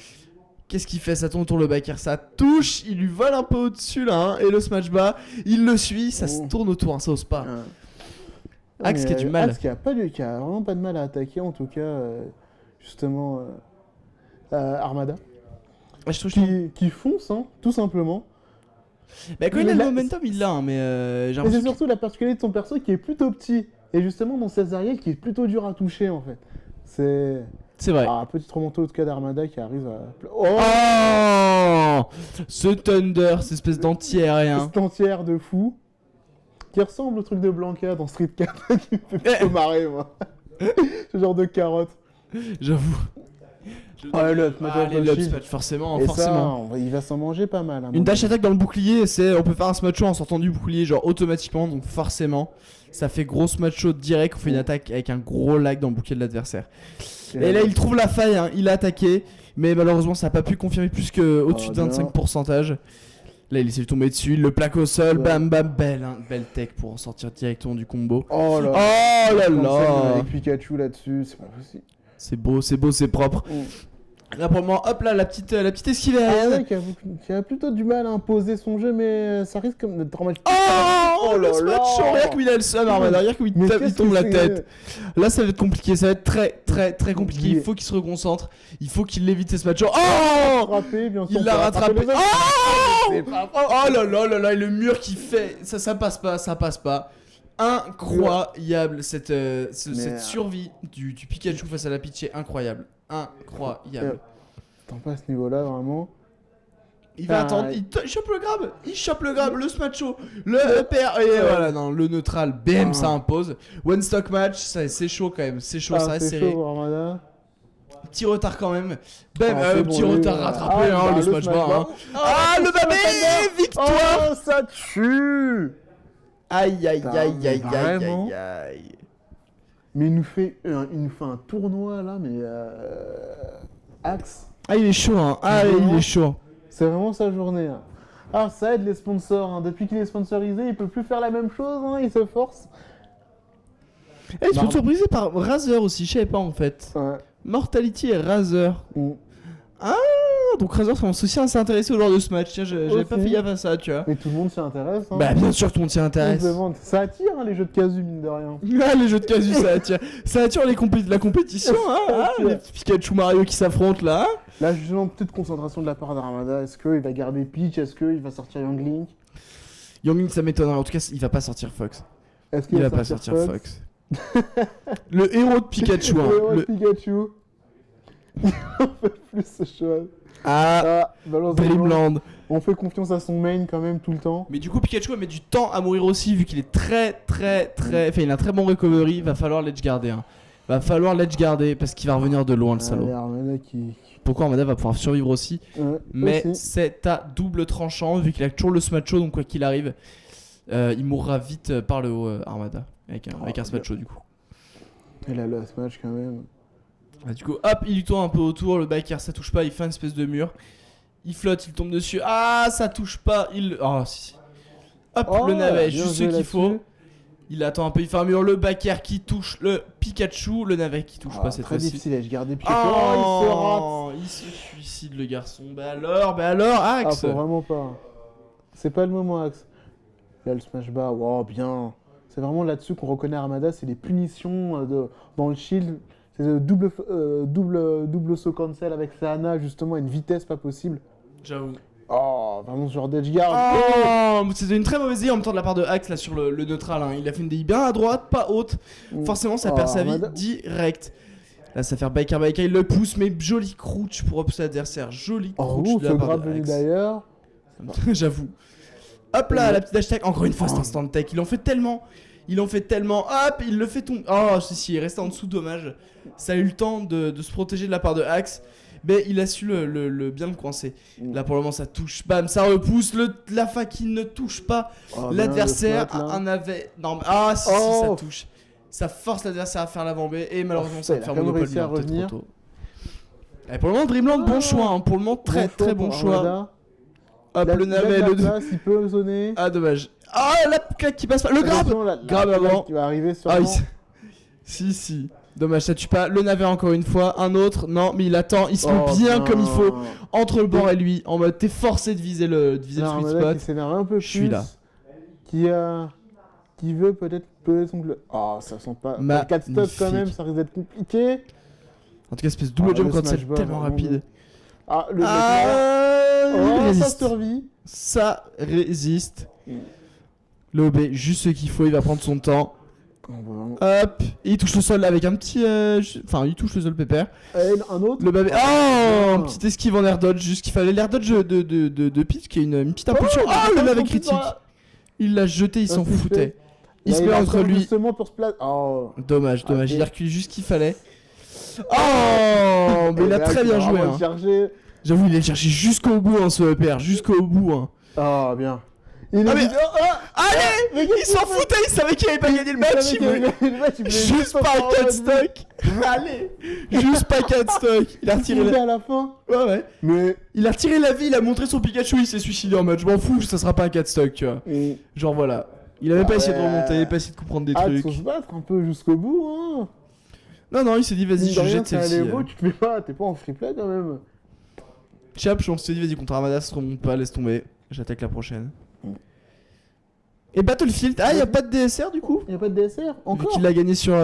Qu'est-ce qu'il fait? Ça tourne autour le backer, ça touche, il lui vole un peu au-dessus là, hein, et le smash bas, il le suit, ça se tourne autour, hein, ça ose pas. Axe qui a du mal. Axe qui a vraiment pas de mal à attaquer, en tout cas, justement, Armada. Je trouve Qui fonce, hein, tout simplement. Bah, quand il a le momentum, il l'a, hein, mais j'ai Et c'est l'impression surtout la particularité de son perso qui est plutôt petit. Et justement, dans ses arrières, qui est plutôt dur à toucher, en fait. c'est vrai. Ah, petite remontée au cas d'Armada qui arrive à... Oh, ce Thunder, cette espèce d'anti-aérien. Cette entière de fou. Qui ressemble au truc de Blanca dans Street 4, qui me fait plutôt marrer, moi. Ce genre de carotte. J'avoue. Ah, le les up forcément. Et ça, il va s'en manger pas mal. Une dash attack dans le bouclier, on peut faire un smash en sortant du bouclier, genre automatiquement, donc forcément, ça fait gros smash direct, on fait une attaque avec un gros lag dans le bouclier de l'adversaire. Et là, il trouve la faille, hein, il a attaqué, mais malheureusement, ça n'a pas pu confirmer plus que au-dessus de 25%. Là, il essaie de tomber dessus, il le plaque au sol, bam bam, belle tech pour en sortir directement du combo. Oh là avec Pikachu là-dessus, c'est pas possible. C'est beau, c'est propre. Là, pour le moment, hop là, la petite esquive aérienne. Qui a plutôt du mal à imposer son jeu, mais ça risque comme de dramatique. Oh le smash horaire comme il a le seum, derrière comme il tombe la tête. Là, ça va être compliqué, ça va être très compliqué. Il faut qu'il se reconcentre, il faut qu'il évite ce match. Il l'a rattrapé. Oh là, et le mur qui fait, ça passe pas. Incroyable cette survie du Pikachu face à la Peach, incroyable. Attends pas à ce niveau-là vraiment. Il va attendre, il chope le grab, le smacho, le PR et voilà, non, le neutral, BM ça impose. One stock match, c'est chaud quand même, ça reste serré. Petit retard quand même. Petit retard rattrapé, le smash bas. Le babé, victoire. Oh, ça tue. Aïe. Mais il nous fait un tournoi là, mais Axe. Il est chaud, hein. Il est chaud. C'est vraiment sa journée. Hein. Ah, ça aide les sponsors. Hein. Depuis qu'il est sponsorisé, il peut plus faire la même chose. Hein. Il se force. Il est sponsorisé par Razer aussi, je savais pas en fait. Ouais. Mortality et Razer. Donc Razer commence aussi à s'intéresser au genre de ce match. Tiens, j'avais pas fait gaffe à ça, tu vois. Mais tout le monde s'y intéresse. Hein. Bah bien sûr, tout le monde s'y intéresse. Ça attire hein, les jeux de casu, mine de rien. Les jeux de casu, ça attire. Ça attire la compétition, les petits Pikachu Mario qui s'affrontent là. Là, justement, petite concentration de la part d'Armada. Est-ce qu'il va garder Peach? Est-ce qu'il va sortir Young Link? Young Link, ça m'étonnerait. En tout cas, il va pas sortir Fox. Est-ce qu'il va pas sortir Fox? Le héros de Pikachu. Le héros de Pikachu. Il en fait plus ce cheval. Dreamland. On fait confiance à son main quand même tout le temps. Mais du coup, Pikachu va mettre du temps à mourir aussi, vu qu'il est très. Enfin, il a un très bon recovery. Il va falloir l'edge garder. Parce qu'il va revenir de loin, le salaud. Pourquoi Armada va pouvoir survivre aussi. Mais c'est à double tranchant, vu qu'il a toujours le smacho, donc quoi qu'il arrive, il mourra vite par le haut, Armada. Avec un smacho, du coup. Il a le smash quand même. Du coup, hop, il lui tourne un peu autour, le biker ça touche pas, il fait une espèce de mur. Il flotte, il tombe dessus. Ça touche pas, si. Hop, le navet, juste ce qu'il faut. Il attend un peu, il fait un mur, le backer qui touche le Pikachu, le navet qui touche pas cette fois-ci. Très difficile, je gardais Pikachu. Il se rate. Il se suicide le garçon. Bah alors, Axe. Faut vraiment pas. C'est pas le moment, Axe. Là, le smash bas, bien. C'est vraiment là-dessus qu'on reconnaît Armada, c'est les punitions dans le shield. C'est double saut cancel avec Sana, justement, à une vitesse pas possible. J'avoue. Vraiment ce genre d'edge guard. C'était une très mauvaise idée en même temps de la part de Axe là sur le neutral. Il a fait une DI bien à droite, pas haute. Forcément, ça perd sa vie direct. Là, ça fait biker, il le pousse, mais joli crouch pour repousser l'adversaire. Joli crouch de la part de Axe. D'ailleurs. J'avoue. Hop là, la petite hashtag. Encore une fois, cet instant tech. Il en fait tellement. Il en fait tellement. Hop, il le fait tomber. Oh, si, il est resté en dessous, dommage. Ça a eu le temps de se protéger de la part de Axe. Mais il a su bien le coincer. Là pour le moment ça touche, bam, ça repousse, la Faki ne touche pas l'adversaire. Un avait... Non, si, ça touche. Ça force l'adversaire à faire l'avant-B et malheureusement ça va faire monopole à revenir. Trop tôt. Et pour le moment Dreamland, bon choix, hein. Pour le moment très bon choix. Hop, le navet, il peut zoner. Ah dommage. Ah la claque qui passe pas, le grab avant. Qui va arriver sûrement. Si. Dommage, ça tue pas. Le navet encore une fois. Un autre. Non, mais il attend. Il se met bien comme il faut. Entre le bord et lui. En mode, t'es forcé de viser le sweet spot. Qui s'énerve un peu plus. Je suis là. Qui veut peut-être son glove. Ça sent pas. 4 stocks quand même, ça risque d'être compliqué. En tout cas, espèce de double jump quand c'est tellement rapide. Ça survit. Ça résiste. Le OB, juste ce qu'il faut. Il va prendre son temps. Hop, et il touche le sol avec un petit. Enfin, il touche le sol pépère. Et un autre. Le babé. Un petit esquive en air dodge, juste qu'il fallait l'air dodge de Pete, qui est une petite impulsion. Le navet critique. Il l'a jeté, il s'en foutait. Il se met entre lui. Pour se Dommage. Il a reculé juste ce qu'il fallait. Mais il a très bien joué. J'avoue, il est cherché jusqu'au bout, ce EPR, jusqu'au bout. Bien. Allez, il s'en foutait, il savait qu'il avait pas gagné le match. Juste pas 4 stocks. Allez, juste pas 4 stocks. Il a retiré à la fin. Ouais. Mais il a retiré la vie, il a montré son Pikachu, il s'est suicidé en mode je m'en fous, ça sera pas un 4 stocks, tu vois. Genre voilà. Il avait pas essayé de remonter, pas essayé de comprendre des trucs. Faut se battre un peu jusqu'au bout, Non, il s'est dit vas-y, je jette celle-ci. Tu t'es pas en free play quand même. Chap, on s'est dit vas-y, contre Armada, ça se remonte pas, laisse tomber. J'attaque la prochaine. Et Battlefield, y'a pas de DSR du coup? Y'a pas de DSR? Encore? Vu qu'il a gagné sur.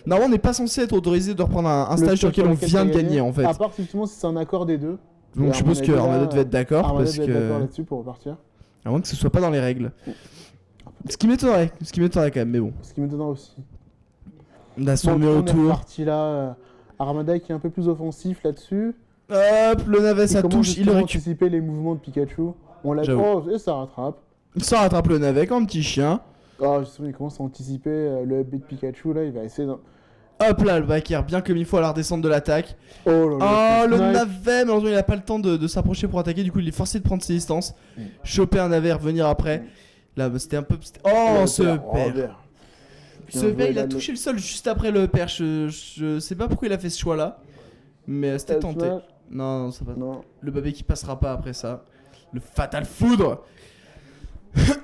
Normalement, on n'est pas censé être autorisé de reprendre un stage sur lequel on vient de gagner en fait. À part justement si c'est un accord des deux. Donc je suppose que Armada devait être d'accord. Armada devait être d'accord là-dessus pour repartir. À moins que ce soit pas dans les règles. Ce qui m'étonnerait quand même, mais bon. Ce qui m'étonnerait aussi. On a son numéro tour. Parti là, Armada qui est un peu plus offensif là-dessus. Hop, le navet ça touche, il récupère. Anticiper les mouvements de Pikachu. On l'a et ça rattrape. Ça rattrape le navet comme un petit chien. Justement, il commence à anticiper le upbeat de Pikachu là, il va essayer de... Hop là, le backer bien comme il faut à la redescente de l'attaque. Le navet, malheureusement il a pas le temps de s'approcher pour attaquer, du coup il est forcé de prendre ses distances. Choper un navet, revenir après. Là c'était un peu... ce père. Ce père il a touché le sol juste après le père, je sais pas pourquoi il a fait ce choix là. Mais c'était tenté. Non, ça va. Le babé qui passera pas après ça. Le fatal foudre.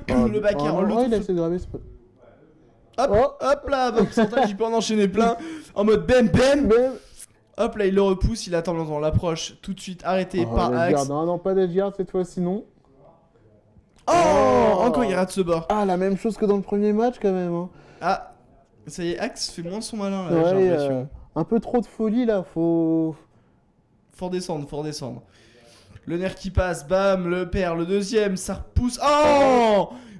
Le backer en l'autre. Il a essayé de graver ce Hop là, 20%, il peut en enchaîner plein. En mode bam. Hop là, il le repousse, il attend dans l'approche. Tout de suite arrêté par Axe. Non, pas d'Edgeguard cette fois-ci, non. Encore il rate ce bord. La même chose que dans le premier match quand même. Ça y est, Axe fait moins son malin là, j'ai l'impression. Un peu trop de folie là, faut redescendre. Le nerf qui passe, bam, le père, le deuxième, ça repousse.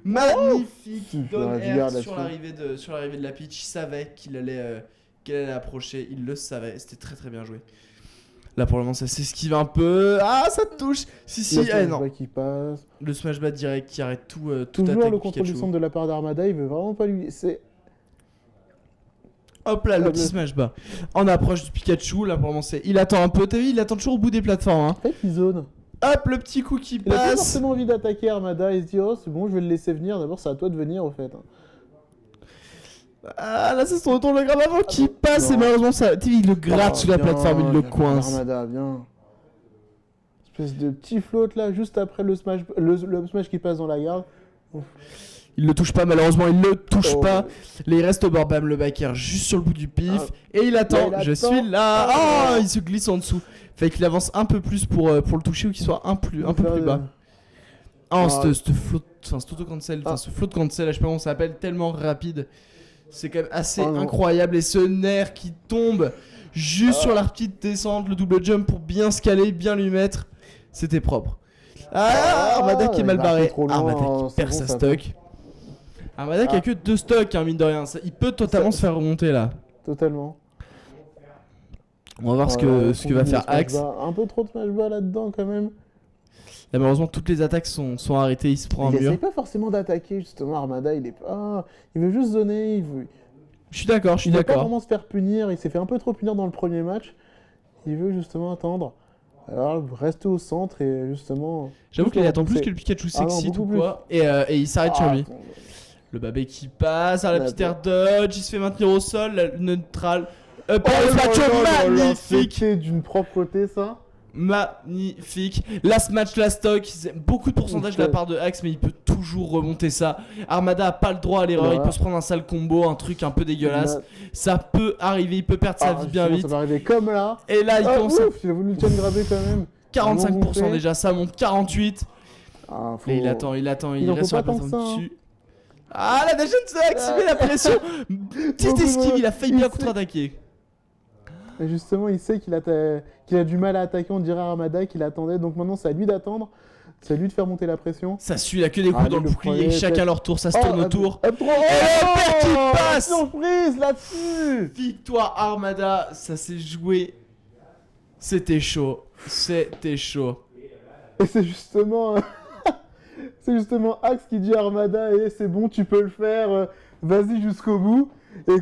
Magnifique Don air sur l'arrivée de la pitch. Il savait qu'il allait approcher, il le savait, c'était très très bien joué. Là pour le moment ça s'esquive un peu. Ça touche. Non. Qui passe. Le smash bat direct qui arrête tout Toujours attaque le contrôle du centre de la part d'Armada, il veut vraiment pas lui laisser. Hop là, le petit smash bas. En approche du Pikachu, là pour le moment il attend un peu, t'as vu, il attend toujours au bout des plateformes. En fait, il zone. Hop, le petit coup qui passe. Il a pas forcément envie d'attaquer Armada, il se dit c'est bon, je vais le laisser venir, d'abord c'est à toi de venir au fait. Là c'est son retour, le grave avant qui passe et malheureusement ça, il le gratte sous la plateforme, il le coince. Armada, bien. Espèce de petit float là, juste après le smash qui passe dans la garde. Il le touche pas, malheureusement, il le touche pas. Là, il reste au bord, bam, le backer juste sur le bout du pif. Et il attend, je suis là. Il se glisse en dessous. Fait qu'il avance un peu plus pour le toucher ou qu'il soit un peu plus bas. Ce auto-cancel, ce float cancel, je sais pas comment ça s'appelle, tellement rapide. C'est quand même assez incroyable. Et ce nerf qui tombe juste sur la petite descente, le double jump pour bien se caler, bien lui mettre. C'était propre. Armada qui est mal barré. Armada qui perd sa stock. Armada qui a que 2 stocks, mine de rien. Il peut totalement se faire remonter là. Totalement. On va voir ce que va faire Axe. Un peu trop de smash ball là-dedans quand même. Là, malheureusement, toutes les attaques sont arrêtées. Il se prend un Il mur. essaye pas forcément d'attaquer, justement. Armada, il veut juste donner. Je suis d'accord, je suis Il veut pas d'accord. vraiment se faire punir. Il s'est fait un peu trop punir dans le premier match. Il veut justement attendre. Alors, rester au centre et justement. J'avoue qu'il attend plus que le Pikachu Ah non, s'excite ou beaucoup quoi. Et il s'arrête sur lui. attends. Le Babé qui passe, à la petite air dodge, il se fait maintenir au sol, le neutral. Oh Le match magnifique. C'était d'une propreté, ça. Magnifique. Last match, last stock. Beaucoup de pourcentage de la part de Axe, mais il peut toujours remonter ça. Armada a pas le droit à l'erreur. Il peut se prendre un sale combo, un truc un peu dégueulasse. Ça peut arriver, il peut perdre sa vie bien vite. Ça va arriver comme là. Et là, il commence à... Il a voulu le chain grabber quand même. 45% déjà, ça monte 48. Et il attend, il reste sur la plateforme dessus. Ah, la Nation de Axe, il met la pression. Petite esquive, il a failli bien contre-attaquer. Et justement, il sait qu'il a du mal à attaquer, on dirait Armada qu'il attendait. Donc maintenant, c'est à lui d'attendre. C'est à lui de faire monter la pression. Ça suit, il a que des coups dans le bouclier. Chacun leur tour, ça se tourne autour. Et le qui passe. Surprise là-dessus. Victoire Armada, ça s'est joué. C'était chaud. C'était chaud. Et c'est justement... c'est justement Axe qui dit à Armada, et c'est bon, tu peux le faire, vas-y jusqu'au bout. Et...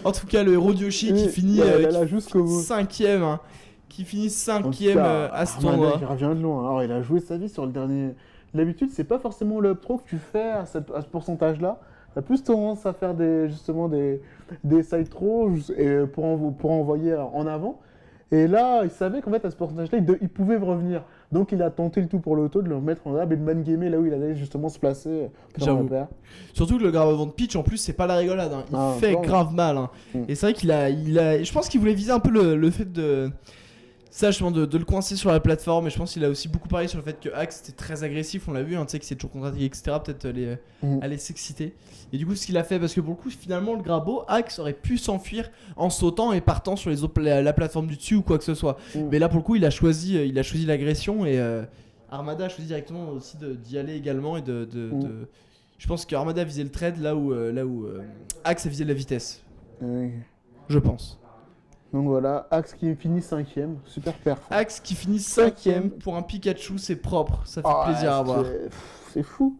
En tout cas, le héros Yoshi qui finit jusqu'au bout. 5ème, hein, qui finit 5ème à ce tournoi. Il revient de loin. Alors, il a joué sa vie sur le dernier. D'habitude, c'est pas forcément le pro que tu fais à ce pourcentage-là. Tu as plus tendance à faire des side throws pour envoyer en avant. Et là, il savait qu'en fait, à ce pourcentage-là, il pouvait revenir. Donc, il a tenté le tout pour l'auto de le remettre en lab et de man-gamer là où il allait justement se placer. J'avoue. Surtout que le grave avant de pitch, en plus, c'est pas la rigolade. Hein. Il fait grave mal. Hein. Et c'est vrai qu'il a. Je pense qu'il voulait viser un peu le fait de. Ça, justement, de le coincer sur la plateforme. Et je pense qu'il a aussi beaucoup parlé sur le fait que Axe était très agressif. On l'a vu, hein, tu sais, qu'il s'est toujours contre-attaqué, etc. Peut-être aller s'exciter. Et du coup, ce qu'il a fait, parce que pour le coup, finalement, le Grabo, Axe aurait pu s'enfuir en sautant et partant sur la plateforme du dessus ou quoi que ce soit. Mais là, pour le coup, il a choisi l'agression. Et Armada a choisi directement aussi d'y aller également. Et Je pense qu'Armada visait le trade là où Axe a visé la vitesse. Je pense. Donc voilà, Axe qui finit 5ème, super perf. Axe qui finit 5ème pour un Pikachu, c'est propre, ça fait plaisir à voir. C'est fou.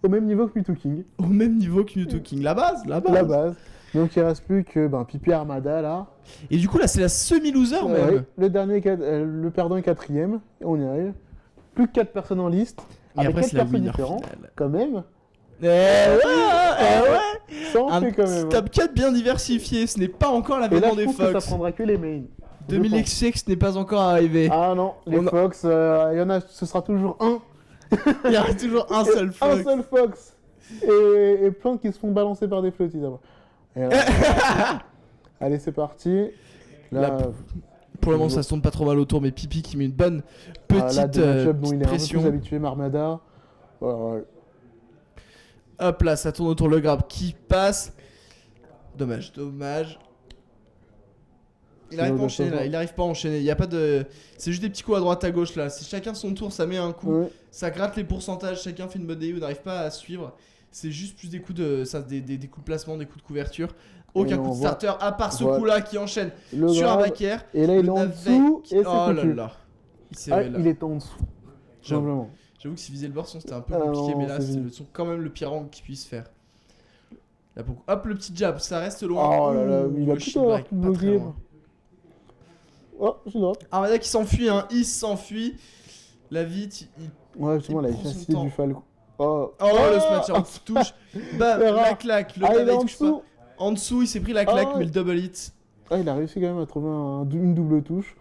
Au même niveau que Mewtwo King. Au même niveau que Mewtwo King, la base. Donc il reste plus que Pipi Armada là. Et du coup là c'est la semi-loser même. Le perdant est 4ème, on y arrive. Plus que 4 personnes en liste. Et après c'est la winner finale. Quand même. Ouais. Ça en un fait quand même. Top 4 bien diversifié, ce n'est pas encore l'avènement des Fox. Que ça prendra que les mains. 2000XX n'est pas encore arrivé. Ah non, les Fox, il y en a, ce sera toujours un. Il y aura toujours un seul Fox. Un seul Fox. Et plein qui se font balancer par des flottis après. Allez, c'est parti. Là, pour le moment, ça se tourne pas trop mal autour, mais Pipi qui met une bonne petite dont il est pression. Un peu plus habitué, Marmada. Hop là, ça tourne autour le grab qui passe. Dommage. Il arrive pas à enchaîner là, il arrive pas à enchaîner. Il y a pas de. C'est juste des petits coups à droite à gauche là. C'est chacun son tour, ça met un coup. Ça gratte les pourcentages, chacun fait une bonne DU, n'arrive pas à suivre. C'est juste plus des coups de. Des coups de placement, des coups de couverture. Aucun coup de starter à part ce coup là qui enchaîne sur un backer. Et là il est en dessous et c'est oh là là. Il est en dessous. Simplement. J'avoue que si viser le bord, c'était un peu compliqué, mais là, c'est quand même le pire angle qu'il puisse faire. Là, hop, le petit jab, ça reste loin. Oh là là, il va plutôt avoir tout bloqué. Oh, je dois. Armada qui s'enfuit, hein, il s'enfuit. La vite, ouais, justement, la efficacité du Falco. Oh, le smasher touche. Bam, la claque. Le il est en dessous. En dessous, il s'est pris la claque, mais le double hit. Ah, il a réussi quand même à trouver une double touche.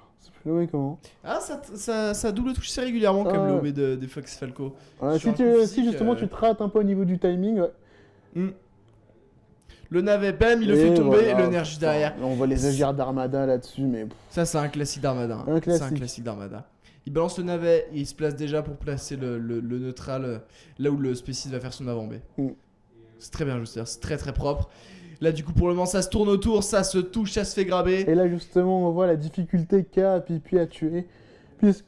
Comment. Ah, ça double touche assez régulièrement comme le OB des Fox Falco. Si justement tu te rates un peu au niveau du timing. Le navet, bam, il le fait tomber et le nerf juste derrière. On voit les agirs d'Armada là-dessus, mais. Ça, c'est un classique d'Armada. C'est un classique d'Armada. Il balance le navet et il se place déjà pour placer le neutral là où le spéciste va faire son avant B. C'est très bien, c'est très très propre. Là, du coup, pour le moment, ça se tourne autour, ça se touche, ça se fait graber. Et là, justement, on voit la difficulté qu'a Pipi à tuer. Puisque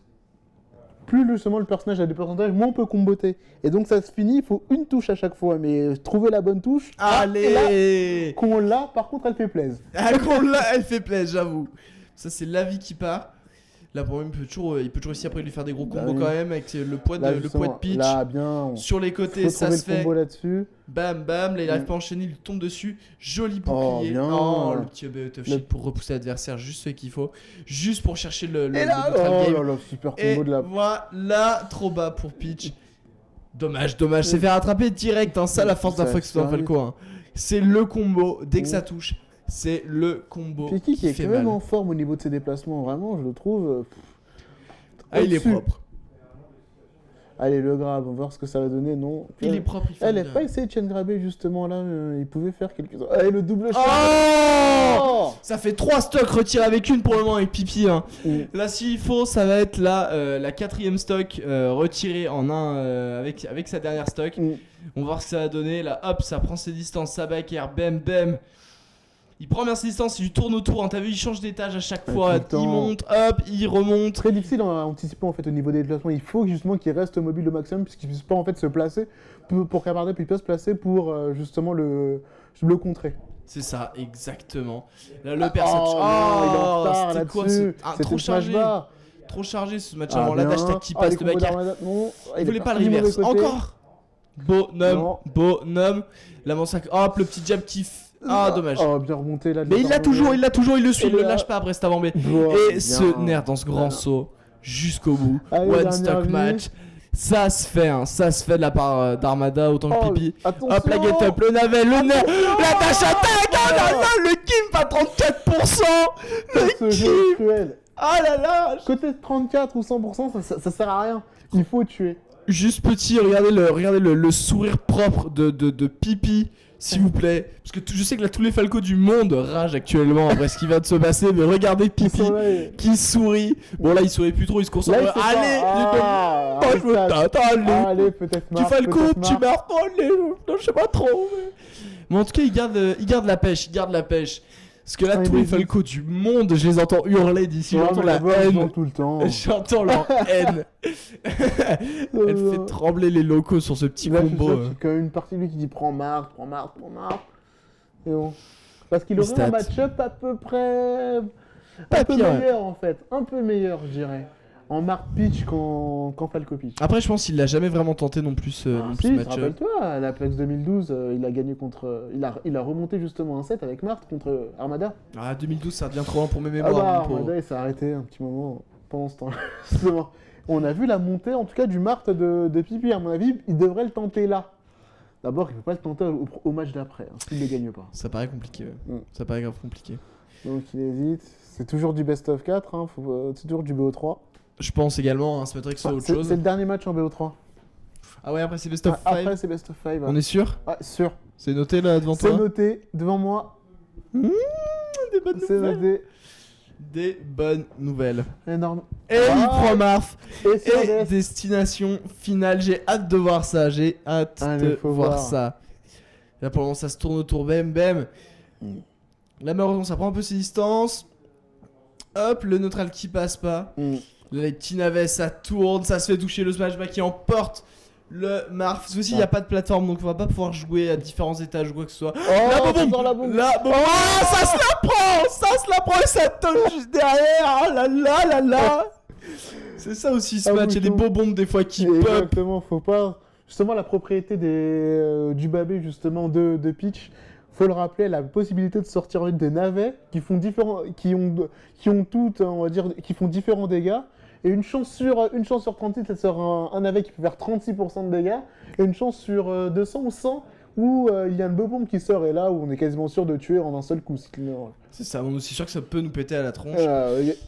plus justement le personnage a des pourcentages, moins on peut comboter. Et donc, ça se finit, il faut une touche à chaque fois. Mais trouver la bonne touche. Allez, qu'on l'a, par contre, elle fait plaisir. Qu'on l'a, elle fait plaisir, j'avoue. Ça, c'est la vie qui part. Là, pour lui, il peut toujours essayer après de lui faire des gros Bah combos oui. quand même avec le poids Là, de justement, Peach. Là, bien. Sur les côtés, ça trouver se le fait. combo là-dessus. Bam, bam. Là, il arrive pas à enchaîner, il lui tombe dessus. Joli Oh, bouclier. bien. Oh, le petit tough shit pour repousser l'adversaire, juste ce qu'il faut. Juste pour chercher le Et là, neutral oh game. là là, super Et combo de la. voilà, trop bas pour Peach. Dommage. C'est fait rattraper direct. Hein. Ça, la force d'un Fox dans Falco. Hein. C'est le combo. Dès que ça touche, c'est le combo. Picky qui est fait quand même mal. en forme au niveau de ses déplacements, vraiment, je le trouve. Ah, il est au-dessus. propre. Allez, le grab, on va voir ce que ça va donner, non. Il est propre. Il fait Elle n'a bien. pas essayé de chain grabber justement là, il pouvait faire quelque chose. Allez, le double shot. Oh Ça fait 3 stocks retirés avec une pour le moment avec Pipi. Hein. Là, s'il faut, ça va être la 4ème stock retirée en un avec sa dernière stock. On va voir ce que ça va donner. Là, hop, ça prend ses distances, ça back air, bam, bam. Il prend bien ses distances, il lui tourne autour. Hein. T'as vu, il change d'étage à chaque fois. tout le Il temps. monte, hop, il remonte. Très difficile à anticiper en fait au niveau des déplacements. Il faut justement qu'il reste mobile au maximum puisqu'il ne puisse pas en fait se placer pour qu'Armada puisse se placer pour justement le contrer. C'est ça, exactement. Là, le perso. Oh, non, il est en retard c'était quoi là-dessus. ce... C'était trop chargé. Bas. Trop chargé ce match Ah, avant. Là, bien. dash qui Ah, passe les de combos back air. d'Armada, non. Il voulait pas le reverse. Encore. Non. Bonhomme. La massacre. Hop, le petit jab qui. Ah, dommage. Oh, bien remonté là. Mais il l'a toujours, il le suit, Et il le là- lâche pas après cet avant-B. Oh, Et bien. ce nerf dans ce grand saut jusqu'au bout. Allez, One dernière stock vie. match. Ça se fait, hein. Ça se fait de la part d'Armada autant que Oh, Pipi. attention. Hop, la get up, le navet, le nerf, la dash attack. Oh là là, le Gimp à 34%. Ce Le jeu est Gimp. cruel. Ah là là. Côté 34 ou 100%, ça sert à rien. Il faut tuer. Juste petit, regardez le sourire propre de Pipi, s'il vous plaît. Parce que je sais que là, tous les Falcos du monde ragent actuellement après ce qui vient de se passer, mais regardez Ils Pipi sont là et- qui sourit. Bon, là, il sourit plus trop, il se concentre. Là, il fait Allez, pas. oh, je me tâte, allez. Allez, peut-être Tu Marc, Falco, peut-être tu Marc. marques, allez. Non, je sais pas trop. Mais en tout cas, il garde la pêche, Parce que là, Ah, tous il les hésite. Falcos du monde, je les entends hurler d'ici, Ouais, j'entends mais la là-bas, ils ont haine. tout le temps. J'entends leur haine. Elle fait trembler les locaux sur ce petit Là, je suis combo. sûr qu'il y a quand même une partie de lui qui dit prends Marc. Et bon. Parce qu'il aurait un Stat. match-up à peu près. Pas Un peu pire. meilleur en fait. Un peu meilleur, je dirais. En Marc Pitch qu'en Falco Pitch. Après, je pense qu'il l'a jamais vraiment tenté non plus, ce Si, match. rappelle-toi, à l'Apex 2012, il a gagné contre. Il a remonté justement un set avec Marc contre Armada. Ah, 2012, ça devient trop loin pour mes Ah mémoires. bah, mon pauvre. Armada, il s'est arrêté un petit moment pendant ce temps. Justement. On a vu la montée, en tout cas, du Marthe de Pipi. À mon avis, il devrait le tenter là. D'abord, il ne peut pas le tenter au match d'après, hein, s'il ne le gagne pas. Ça paraît compliqué. Ouais. Ça paraît grave compliqué. Donc il hésite. C'est toujours du best of 4, hein, c'est toujours du BO3. Je pense également, hein, ça peut être que ce soit autre chose. C'est le dernier match en BO3. Ah ouais, après c'est best of 5. Après c'est best of 5. On est sûr? Ouais, sûr. C'est noté là devant toi? C'est noté devant moi. Des bonnes C'est nouvelles. noté. Des bonnes nouvelles. Énorme. Et il prend Marf. Et sur Et DS. destination finale. J'ai hâte de voir ça. J'ai hâte Allez, de faut voir voir. ça. Là pour le moment ça se tourne autour. Bam bam. Là malheureusement ça prend un peu ses distances. Hop, le neutral qui passe pas. Là, les petits navets, ça tourne, ça se fait toucher le smashback qui emporte le Marf. Ceci, il n'y a pas de plateforme, donc on va pas pouvoir jouer à différents étages ou quoi que ce soit. Oh, Là, c'est boum, dans la bombe. là, boum. Oh, ça se la prend. Ça se la prend et ça tombe juste derrière. Oh là là là là. C'est ça aussi ce Ah, match, il y a des bouton. beaux bombes des fois qui pop. Exactement, faut pas. Justement, la propriété du babé, justement, de Peach, faut le rappeler, la possibilité de sortir des navets qui font qui ont toutes, on va dire, qui font différents dégâts. Et une chance sur 36, ça sort un navet qui peut faire 36% de dégâts. Et une chance sur 200 ou 100 où il y a une beau bombe qui sort. Et là, où on est quasiment sûr de tuer en un seul coup. C'est ça, on est aussi sûr que ça peut nous péter à la tronche.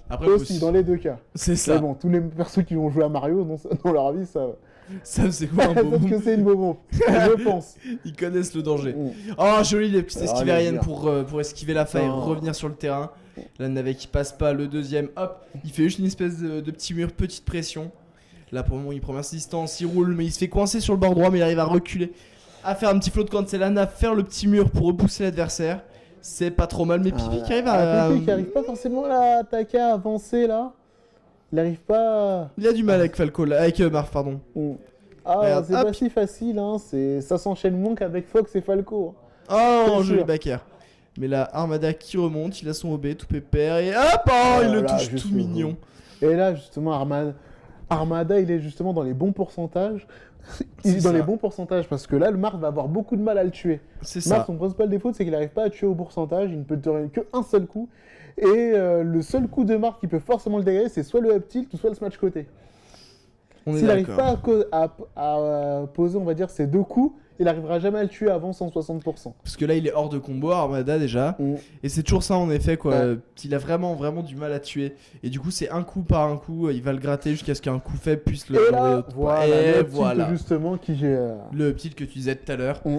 Après, Aussi, dans les deux cas. C'est Mais ça. bon, tous les persos qui vont jouer à Mario, dans leur vie, ça. Ça, c'est quoi un Sauf beau que c'est une bombe, je pense. Ils connaissent le danger. Mm. Oh, joli les petites Ah, esquivériennes les pour esquiver la faille, Oh. revenir sur le terrain. Là, le navet qui passe pas, le deuxième, hop, il fait juste une espèce de petit mur, petite pression. Là, pour le moment, il prend merci distance, il roule, mais il se fait coincer sur le bord droit, mais il arrive à reculer, à faire un petit flow de cancellana, à faire le petit mur pour repousser l'adversaire. C'est pas trop mal, mais Pipi qui arrive à. Pipi qui arrive pas forcément à attaquer, à avancer là. Il arrive pas. Il a du mal avec Falco, là, avec Marf, pardon. Ah, Regarde, c'est hop. pas si facile, hein. Ça s'enchaîne moins qu'avec Fox et Falco. Oh, C'est joli sûr. backer. Mais là, Armada qui remonte, il a son OB tout pépère et hop, oh, il le Voilà, touche juste tout le mignon. Et là, justement, Armada, il est justement dans les bons pourcentages. Il C'est est dans ça. les bons pourcentages parce que là, le Mars va avoir beaucoup de mal à le tuer. C'est Mars, ça. son principal défaut, c'est qu'il n'arrive pas à tuer au pourcentage. Il ne peut donner qu'un seul coup. Et le seul coup de Mars qui peut forcément le dégager, c'est soit le up tilt ou soit le smash côté. On est S'il n'arrive d'accord. pas à poser, on va dire, ces deux coups, il n'arrivera jamais à le tuer avant 160%. Parce que là, il est hors de combo, Armada déjà. Mm. Et c'est toujours ça en effet, quoi. Ouais. Il a vraiment, vraiment du mal à tuer. Et du coup, c'est un coup par un coup. Il va le gratter jusqu'à ce qu'un coup faible puisse le Et jouer là, autre part. voilà, Et le tilt, voilà. justement, qui j'ai... Le petit que tu disais tout à l'heure. Mm.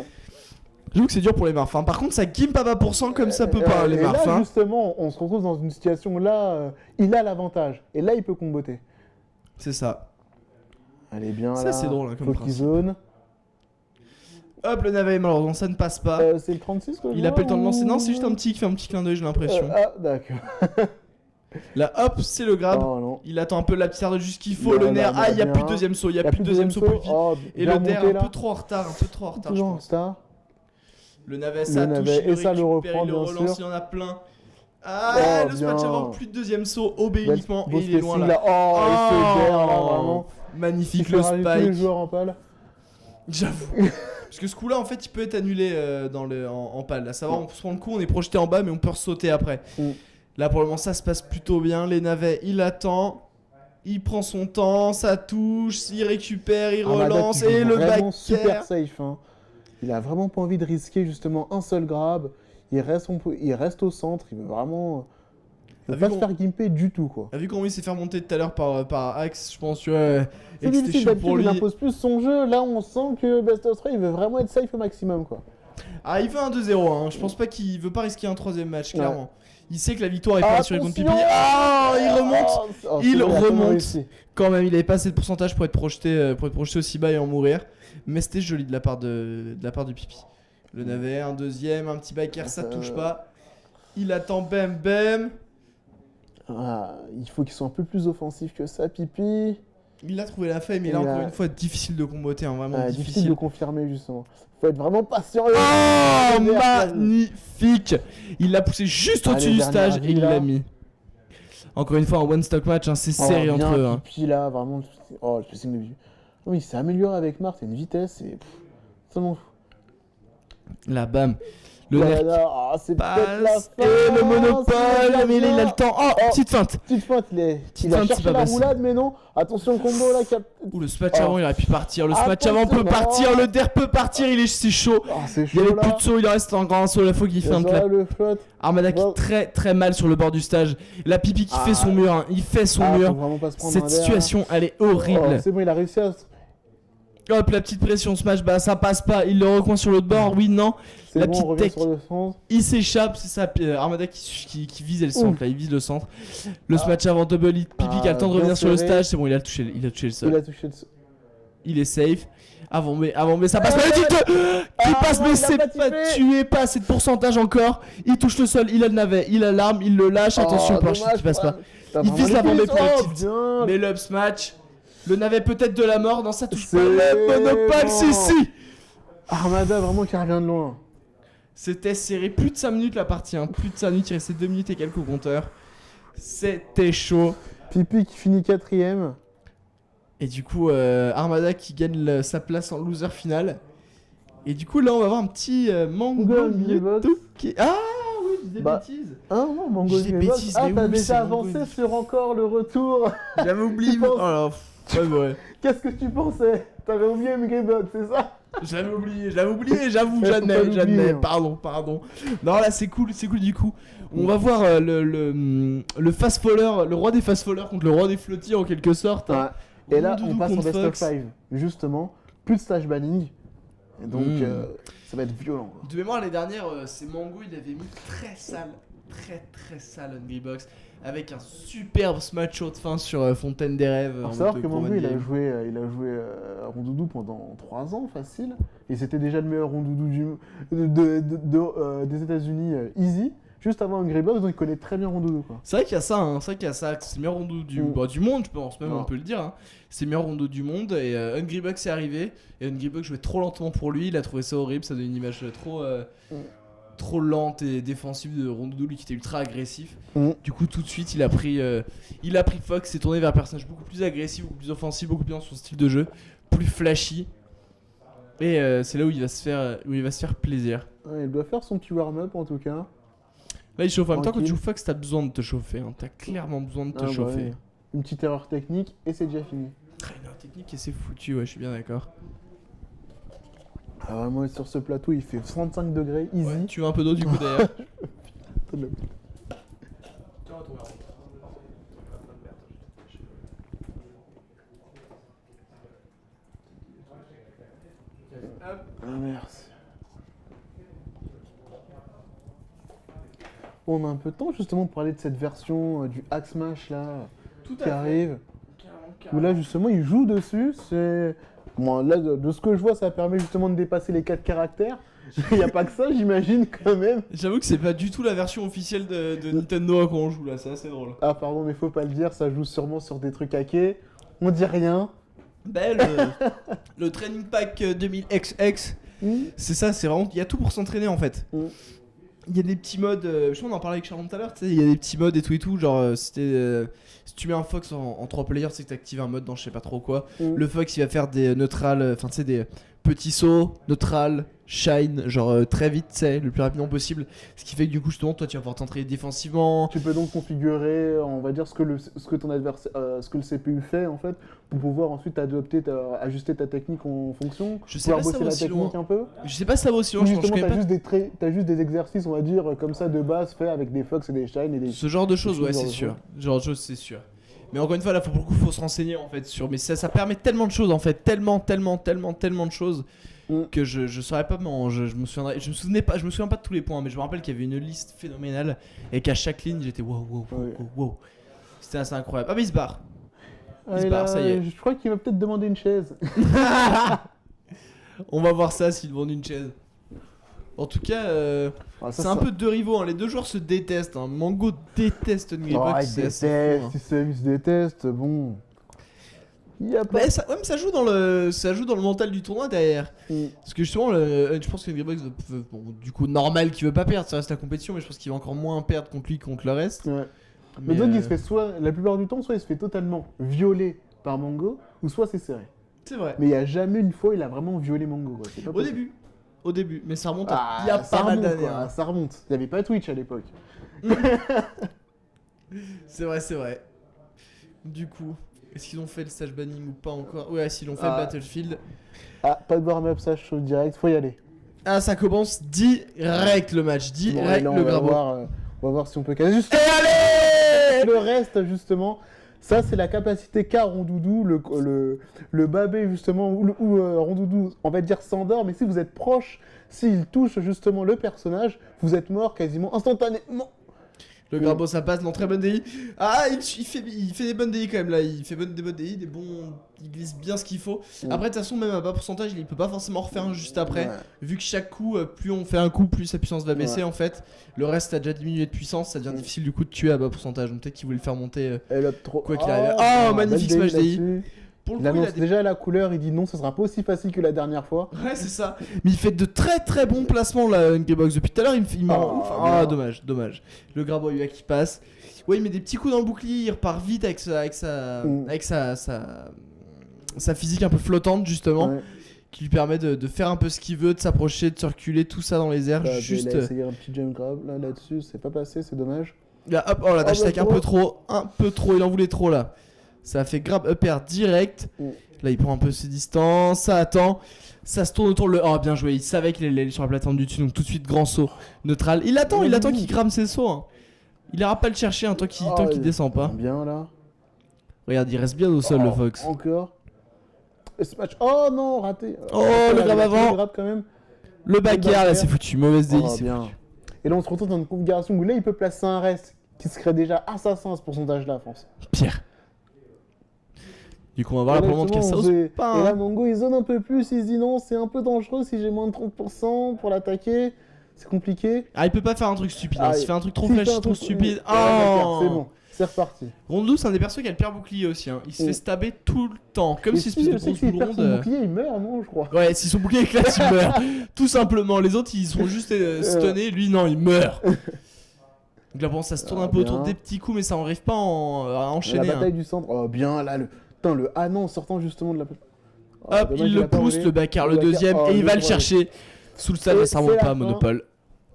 J'avoue que c'est dur pour les Marfins. Par contre, ça gimp à 20% comme ça peut pas, les et là, Marfins. justement, on se retrouve dans une situation où là, il a l'avantage. Et là, il peut comboter. C'est ça. Allez, bien Ça, là. c'est drôle, hein, comme Focus principe. zone. Hop, le navet, malheureusement, ça ne passe pas. C'est le 36 que je Il a vois, pas eu le temps de lancer. Non, ou- c'est juste un petit qui fait un petit clin d'œil, j'ai l'impression. Ah, d'accord. Là, hop, c'est le grab. Oh non. Il attend un peu la petite de juste qu'il faut. Là, Le là, nerf. là, Ah, il y a bien. plus de deuxième saut. Il y a plus de deuxième saut pour Pipi. Oh, Et bien le der monté, un là. peu trop en retard, je Toujours en pense. star. Le navet, Le ça touche, navet, il et ça le récupère, reprend, il le bien relance, sûr. il en a plein. Ah, Oh, le smash bien. avant, plus de deuxième saut, OB uniquement, Beau et il est loin spacing, là. Oh, et ce der, là, vraiment. Magnifique Il le fait rajouter tous les spike. joueurs en pâle. J'avoue. Parce que ce coup-là, en fait, il peut être annulé en pal. À savoir, on se prend le coup, on est projeté en bas, mais on peut sauter après. Mm. Là, pour le moment, ça se passe plutôt bien. Les navets, il attend. Il prend son temps, ça touche, il récupère, il Armada relance qui joue et le vraiment back super air. safe. Hein. Il a vraiment pas envie de risquer justement un seul grab. Il reste au centre. Il veut vraiment. Il Ah, veut pas vu se qu'on- faire gimper du tout quoi. T'as vu comment il s'est fait remonter tout à l'heure par Axe, je pense, tu vois. C'est et que c'était difficile chaud d'habitude, pour lui. il impose plus son jeu. Là, on sent que Best of 3, il veut vraiment être safe au maximum quoi. Ah, il veut un 2-0, hein. Je pense pas qu'il veut pas risquer un troisième match, Ouais. clairement. Il sait que la victoire est pas assurée contre Pipi. Attention Ah, il remonte. Oh, Il c'est bon, a tellement remonte. réussi. Quand même, il avait pas assez de pourcentage pour être projeté aussi bas et en mourir. Mais c'était joli de la part du Pipi. Le navet, un deuxième, un petit biker, ça touche pas. Il attend bam bam. Ah, il faut qu'ils soient un peu plus offensifs que ça, Pipi. Il a trouvé la faille, mais là, Il a- encore une fois, difficile de comboter, hein, vraiment Difficile difficile. de confirmer justement. Faut être vraiment patient. Oh, Dernière phase. magnifique! Il l'a poussé juste Allez, au-dessus du dernière stage et vie, il là. l'a mis. Encore une fois, un one-stock match, hein, c'est Oh, serré bien, entre eux. Hein. Pipi là, vraiment. Oh, le spacing de vue. Oh, il s'est amélioré avec Mars, il y a une vitesse et. Tellement fou. Là, bam. Le Voilà, nerf ah, c'est peut-être la passe fin. et le c'est monopole, mais là, il a le temps. Oh, Oh. petite feinte. Petite feinte, il a feinte, c'est cherché pas la passé. roulade, mais non. Attention, le combo là qui a. Ouh, le smash Oh. avant, il aurait pu partir. Le smash Attention, avant peut oh. partir. Le der peut partir. C'est chaud. Ah, c'est Il y avait chaud plus là. de saut. Il en reste encore un saut. Là, faut qu'il feinte Voilà, là. le flotte. Armada qui Bon. est très très mal sur le bord du stage. La Pipi qui Ah. fait son mur. Hein. Il fait son Ah, faut mur. vraiment pas se prendre un Cette verre. situation, elle est Oh, horrible. c'est bon, il a réussi à. Hop, la petite pression smash. Bah, ça passe pas. Il le recoin sur l'autre bord. Oui, non. C'est La bon, petite on revient tech. sur le sens. Il s'échappe, c'est ça, Armada qui visait le centre, Ouf. là, il vise le centre. Le smash avant double hit, Pipi qui a le temps de bien revenir sur le serré. stage, c'est bon, il a touché le Il sol. a touché le sol. Il est safe. Avant, mais ça passe pas le tilt qui Ah, passe, non, mais il a c'est pas pas tiré. tué, pas assez de pourcentage encore. Il touche le sol, il a le navet, il a l'arme, il le lâche. Attention, Oh, planche dommage, qui passe pas. T'as Il vraiment vise la maîtrisé. bombée pour le Oh, tilt. bien. Mais l'up smash, le navet peut-être de la mort, non, ça touche pas. C'est Le monopole, bon. si. Armada vraiment qui revient de loin. C'était serré, plus de 5 minutes la partie, hein. Plus de 5 minutes, il restait 2 minutes et quelques au compteur. C'était chaud. Pipi qui finit 4ème. Et du coup, Armada qui gagne sa place en loser final. Et du coup, là, on va avoir un petit Mango Mango Mewtwo Mewtwo. qui... Ah oui, je dis des Bah, bêtises. Ah non, Mango Je dis Mewtwo. bêtises, Ah, mais t'as oui, c'est déjà Mango avancé Mewtwo. sur encore le retour. J'avais oublié. Tu penses- Oh là, ouais. Qu'est-ce que tu pensais? T'avais oublié Mgribot, c'est ça? J'avais oublié, j'avoue, Faut pas j'admets. l'oublier, hein. Pardon. Non, là, c'est cool du coup. On va voir le fast faller, le roi des fast fallers contre le roi des flottis en quelque sorte. hein. Et là, Rondoudou on passe en contre best of Fox. 5. Justement, plus de stage banning. Et donc, Mm. ça va être violent. quoi. Ah, De mémoire, les dernières, c'est Mango, il avait mis très sale Hungry Box avec un superbe smash out de fin sur Fontaine des Rêves. Faut en savoir mode que Mango, Command il a Game. joué Rondoudou pendant 3 ans, facile. Et c'était déjà le meilleur Rondoudou des États-Unis, easy. Juste avant Hungry Box, donc il connaît très bien Rondoudou. Quoi. C'est vrai qu'il y a ça, hein. C'est vrai qu'il y a ça. C'est le meilleur rondo du monde, je pense même, Non. on peut le dire. Hein. C'est le meilleur rondo du monde. Et Hungry Bucks est arrivé. Et Hungry Bucks jouait trop lentement pour lui. Il a trouvé ça horrible. Ça donne une image trop trop lente et défensive de Rondoudou, lui qui était ultra agressif. Mm. Du coup, tout de suite, il a pris Fox, s'est tourné vers un personnage beaucoup plus agressif, beaucoup plus offensif, beaucoup plus dans son style de jeu, plus flashy. Et c'est là où il va se faire plaisir. Ouais, il doit faire son petit warm-up en tout cas. Là, il chauffe. En même temps, quand tu Tranquille. joues Fox, t'as besoin de te chauffer. Hein. T'as clairement besoin de te Ah, chauffer. ouais. Une petite erreur technique et c'est déjà fini. Une erreur technique et c'est foutu, ouais, je suis bien d'accord. Ah, vraiment, sur ce plateau, il fait 35 degrés, easy. Ouais, tu veux un peu d'eau du coup d'ailleurs. Ah, merci. On a un peu de temps justement pour parler de cette version du Hack Smash là qui arrive. Où là justement il joue dessus. C'est bon, là de ce que je vois ça permet justement de dépasser les 4 caractères. Il n'y a pas que ça j'imagine quand même. J'avoue que c'est pas du tout la version officielle de Nintendo quand on joue là, c'est assez drôle. Ah pardon mais faut pas le dire, ça joue sûrement sur des trucs hackés. On dit rien. Ben, le Training Pack 2000XX, c'est ça, c'est vraiment. Il y a tout pour s'entraîner en fait. Il y a des petits modes, je crois qu'on en parlait avec Charles tout à l'heure, tu sais, il y a des petits modes et tout, genre si tu mets un Fox en 3 players, c'est que t'actives un mode dans je sais pas trop quoi. Le Fox il va faire des neutrales, enfin tu sais, des petits sauts, neutrales, shine, genre très vite, tu sais, le plus rapidement possible. Ce qui fait que du coup, justement, toi tu vas pouvoir t'entraîner défensivement. Tu peux donc configurer, on va dire, ce que ton adversaire, ce que le CPU fait en fait, pour pouvoir ensuite ajuster ta technique en fonction. Je sais pas si ça bosser va la aussi technique loin. un peu. Je sais pas si ça va aussi loin, je pense que Justement, je connais pas. t'as juste des exercices, on va dire, comme ça de base, faits avec des Fox et des Shine et des. Ce genre de choses, ouais, ce genre c'est de sûr. Ce genre de choses, c'est sûr. Mais encore une fois, là, faut se renseigner en fait sur. Mais ça permet tellement de choses en fait, tellement de choses que je saurais pas. Je me souviens pas de tous les points, mais je me rappelle qu'il y avait une liste phénoménale et qu'à chaque ligne, j'étais wow. C'était assez incroyable. Ah, mais il se barre. Ah, et barre, là, ça y est. je crois qu'il va peut-être demander une chaise. On va voir ça s'il demande une chaise. En tout cas, Ah, ça, c'est un peu deux rivaux, hein. Les deux joueurs se détestent. Hein. Mango déteste Hungrybox. il déteste, il se déteste, bon. Il y a pas. Mais ça joue dans le mental du tournoi derrière. Parce que justement, je pense que Hungrybox, bon, du coup, normal qu'il veut pas perdre, ça reste la compétition, mais je pense qu'il va encore moins perdre contre lui contre le reste. Ouais. Mais donc il se fait la plupart du temps, soit il se fait totalement violer par Mango, ou soit c'est serré. C'est vrai. Mais il n'y a jamais une fois il a vraiment violé Mango. Quoi. C'est pas possible. Au début, mais ça remonte il y a ça pas mal remonte, d'années. quoi. Hein. Ça remonte. Il n'y avait pas Twitch à l'époque. C'est vrai. Du coup, est-ce qu'ils ont fait le stage banning ou pas encore? Ouais, s'ils l'ont fait Battlefield. Ah, pas de warm-up, ça chaud direct, faut y aller. Ah, ça commence direct le match, direct Bon, le on va grabo. voir, si on peut caser. Juste le reste, justement, ça c'est la capacité qu'a Rondoudou, le babé justement, où Rondoudou, on va dire s'endort, mais si vous êtes proche, s'il touche justement le personnage, vous êtes mort quasiment instantanément. Le grabo ça passe dans très bonne DI. Ah, il fait des bonnes DI quand même là. Il fait des bonnes DI, il glisse bien ce qu'il faut. Après, de toute façon, même à bas pourcentage, il peut pas forcément refaire un juste après. Ouais. Vu que chaque coup, plus on fait un coup, plus sa puissance va baisser en fait. Le reste a déjà diminué de puissance, ça devient difficile du coup de tuer à bas pourcentage. Donc peut-être qu'il voulait le faire monter quoi qu'il arrive. Oh, magnifique smash DI. Pour le Il coup, annonce déjà la couleur, il dit non, ce sera pas aussi facile que la dernière fois. Ouais, c'est ça. Mais il fait de très bons placements là, Hungrybox. Depuis tout à l'heure, il m'en ouf. Ah, dommage. Le grabo UA qui passe. Ouais, il met des petits coups dans le bouclier, il repart vite avec sa physique un peu flottante justement, qui lui permet de faire un peu ce qu'il veut, de s'approcher, de circuler, tout ça dans les airs. Il a essayé un petit jump grab là-dessus, c'est pas passé, c'est dommage. Là, hop, oh la dash attack un peu trop, il en voulait trop là. Ça a fait grab up air direct. Là, il prend un peu ses distances, ça attend. Ça se tourne autour le. Oh, bien joué. Il savait qu'il allait sur la plateforme du dessus, donc tout de suite grand saut neutral. Il attend qu'il crame ses sauts. Hein. Il ira pas le chercher tant qu'il descend pas. Bien là. Regarde, il reste bien au sol le Fox. Encore. Et ce match. Oh non, raté. Oh, le grab avant. Le grab quand même. Le back air là, c'est foutu. Mauvaise DI, c'est bien. foutu. Et là, on se retrouve dans une configuration où là, il peut placer un reste qui serait déjà assassin à ce pourcentage-là, France. Pire. Du coup, on va voir là pour le moment de ça ose pas. Et là, Mango, il zone un peu plus. Il se dit non, c'est un peu dangereux si j'ai moins de 30% pour l'attaquer. C'est compliqué. Ah, il peut pas faire un truc stupide. S'il fait un truc trop S'il flash, fait un trop truc- stupide. C'est bon. C'est reparti. Rondoudou, c'est un des persos qui a le pire bouclier aussi. Hein. Il se fait stabber tout le temps, comme si je c'était sais une qu'il perd grosse son blonde. bouclier, il meurt, non, je crois. Ouais, si son bouclier éclate, il meurt. Tout simplement. Les autres, ils sont juste stunnés. Lui, non, il meurt. Donc là, bon, ça se tourne un peu autour des petits coups, mais ça n'arrive pas à enchaîner. La bataille du centre. Oh, bien, là, Putain, le Hanon sortant justement de la... Hop, il le pousse, le Bakar, le deuxième, et il va le chercher. Sous le sable, ça remonte pas, Monopole.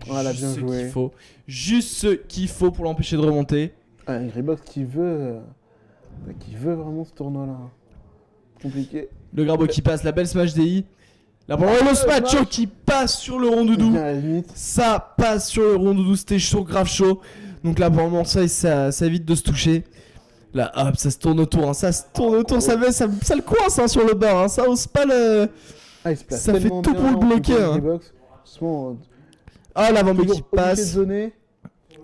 Voilà, bien joué. Juste ce qu'il faut pour l'empêcher de remonter. Un Greybox qui veut vraiment ce tournoi-là. Compliqué. Le Grabo qui passe, la belle smash DI. Là, bon, le smash qui passe sur le Rondoudou. Ça passe sur le Rondoudou, c'était chaud, grave chaud. Donc là, pour le moment, ça évite de se toucher. Là, hop, ça se tourne autour, hein, ça le coince hein, sur le bas, hein, ça ose pas le... ça fait tout pour le bloquer. Hein. Ah, l'avant-B qui passe,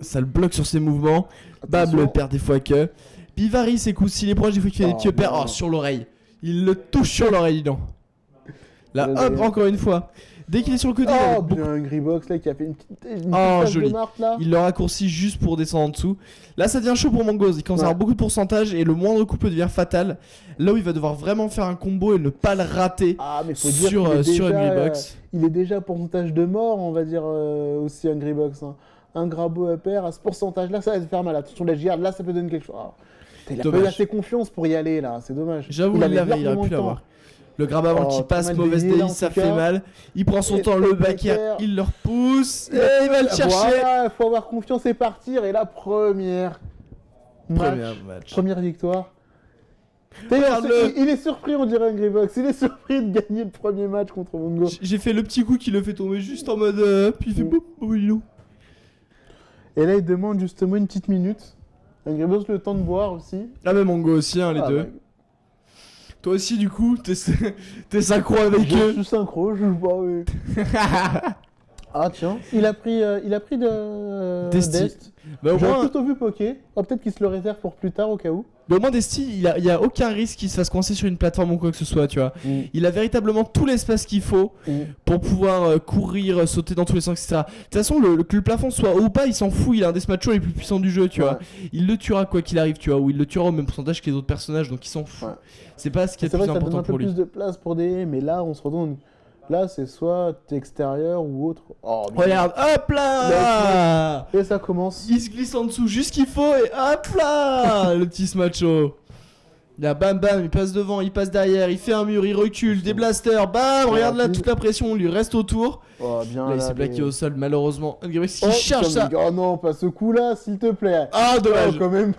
ça le bloque sur ses mouvements. Bam, le perd des fois que. Puis il varie ses coups, s'il est proche des fois qu'il fait des petits perd. Oh, sur l'oreille. Il le touche sur l'oreille, non. Là, hop, encore une fois. Dès qu'il est sur le côté, il bien un Greybox là qui a fait une petite joli. de marque, là. Il le raccourcit juste pour descendre en dessous. Là, ça devient chaud pour Mangoz. Il commence à avoir beaucoup de pourcentage et le moindre coup peut devenir fatal. Là où il va devoir vraiment faire un combo et ne pas le rater mais faut dire sur une Greybox. Il est déjà pourcentage de mort, on va dire aussi un Greybox. Hein. Un Grabo pair à ce pourcentage-là, ça va te faire mal. Attention, la JR, là, ça peut donner quelque chose. Il a pas eu assez confiance pour y aller là, c'est dommage. J'avoue, il aurait pu l'avoir. Le grab avant qui passe, mauvaise DI, ça fait mal. Il prend son temps, le Bakar, il le repousse. Et il va le chercher. Voilà, faut avoir confiance et partir. Et la première victoire. Il est surpris, on dirait un Greybox. Il est surpris de gagner le premier match contre Mongo. J'ai fait le petit coup qui le fait tomber juste en mode. Puis il fait boum. Et là, il demande justement une petite minute. Un Greybox le temps de boire aussi. Ah, mais Mongo aussi, hein, les deux. Toi aussi, du coup, t'es synchro avec eux. Je suis synchro, je joue pas, oui. Ah, tiens, il a pris de Dest. Bah, J'aurais plutôt vu Poké. Oh, peut-être qu'il se le réserve pour plus tard, au cas où. Mais au moins, Desti, il y a aucun risque qu'il se fasse coincer sur une plateforme ou quoi que ce soit, tu vois. Il a véritablement tout l'espace qu'il faut pour pouvoir courir, sauter dans tous les sens, etc. De toute façon, que le plafond soit haut ou pas, il s'en fout. Il a un des matchs les plus puissants du jeu, tu vois. Il le tuera quoi qu'il arrive, tu vois. Ou il le tuera au même pourcentage que les autres personnages, donc il s'en fout. C'est pas ce qui est le plus important pour lui. Ça donne un peu plus de place pour des... Mais là, on se retourne... Là, c'est soit extérieur ou autre. Oh, regarde, hop là. Et ça commence. Il se glisse en dessous, juste qu'il faut, et hop là. Le petit smacho. Là, bam bam, il passe devant, il passe derrière, il fait un mur, il recule, des blasters, bam, regarde là, toute la pression lui reste autour. Oh, bien là, il s'est plaqué au sol, malheureusement. Il cherche ça. Oh non, pas ce coup-là, s'il te plaît. Ah, dommage. Quand même.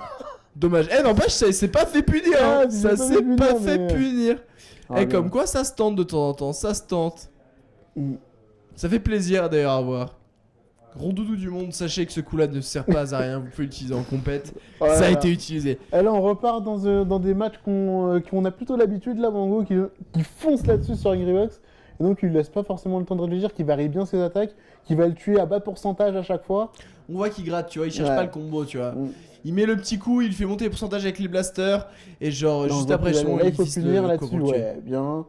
Dommage. N'empêche, ça s'est pas fait punir. Hein. Ça s'est pas fait punir. Et comme quoi, ça se tente de temps en temps, ça se tente. Ça fait plaisir d'ailleurs à voir. Rondoudou du monde, sachez que ce coup-là ne sert pas à rien, vous pouvez l'utiliser en compète. Ça a été utilisé. Et là, on repart dans des matchs qu'on a plutôt l'habitude, là, Mango, qui fonce là-dessus sur une Greybox. Et donc, il lui laisse pas forcément le temps de réfléchir, qui varie bien ses attaques, qui va le tuer à bas pourcentage à chaque fois. On voit qu'il gratte, tu vois, il cherche pas le combo, tu vois. Il met le petit coup, il fait monter les pourcentages avec les blasters, et genre, juste après, il faut punir là-dessus, bien.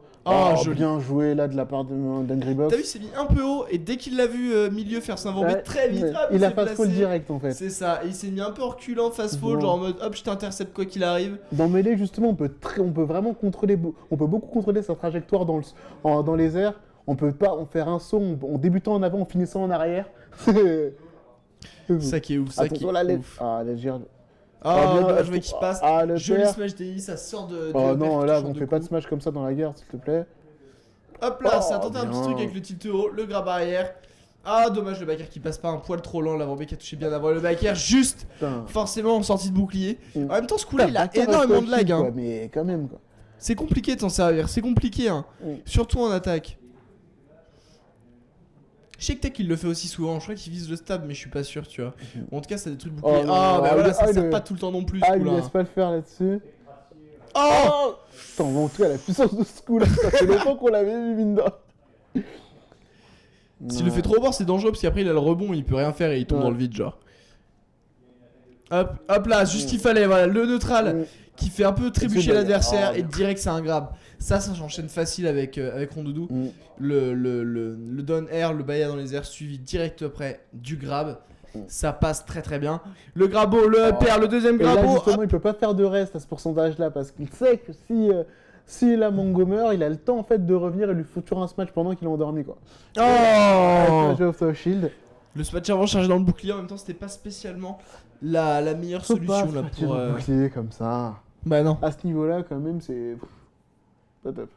Joli. Bien joué là de la part d'un Greybox. T'as vu, il s'est mis un peu haut, et dès qu'il l'a vu milieu faire son envolée très vite, hop, il a fast-fall direct en fait. C'est ça, et il s'est mis un peu reculant fast-fall, genre en mode hop, je t'intercepte quoi qu'il arrive. Dans Melee, justement, on peut vraiment contrôler, on peut beaucoup contrôler sa trajectoire dans les airs. On peut pas faire un saut en débutant en avant, en finissant en arrière. Ça qui est ouf, ça qui est ouf. Ah, la gire. Je veux qu'il passe. Joli smash DI, ça sort de. Oh non, là, on fait pas de smash comme ça dans la guerre, s'il te plaît. Hop là, ça a tenté un petit truc avec le tilt haut, le grab arrière. Ah, dommage, le Bakar qui passe pas un poil trop lent. L'avant-B qui a touché bien avant le Bakar, juste forcément en sortie de bouclier. En même temps, ce coup-là, il a énormément de lag. Hein. Mais quand même, quoi. C'est compliqué de s'en servir, c'est compliqué, hein. Surtout en attaque. Je sais que Tech il le fait aussi souvent, je crois qu'il vise le stab mais je suis pas sûr, tu vois. En tout cas, ça a des trucs boucliers. Voilà, ça sert pas tout le temps non plus. Il laisse pas le faire là-dessus. Oh putain, en tout cas, la puissance de ce coup là, ça fait longtemps qu'on l'avait vu, Minda. S'il le fait trop bord, c'est dangereux parce qu'après il a le rebond, il peut rien faire et il tombe dans le vide, genre. Hop là, juste qu'il fallait, voilà, le neutral qui fait un peu trébucher l'adversaire et direct c'est un grab. Ça j'enchaîne facile avec Rondoudou. Le down air, le baya dans les airs suivi direct après du grab. ça passe très très bien. Le Grabo, le perd, le deuxième Et là, Grabo. justement, il peut pas faire de reste à ce pourcentage-là parce qu'il sait que si la Mongo meurt, il a le temps en fait de revenir et lui foutre toujours un smash pendant qu'il est endormi quoi. Oh Smash of the Shield. Le smash avant chargé dans le bouclier, en même temps, c'était pas spécialement la meilleure solution là pour. Bouclier comme ça. Bah non. À ce niveau-là, quand même, c'est pas top.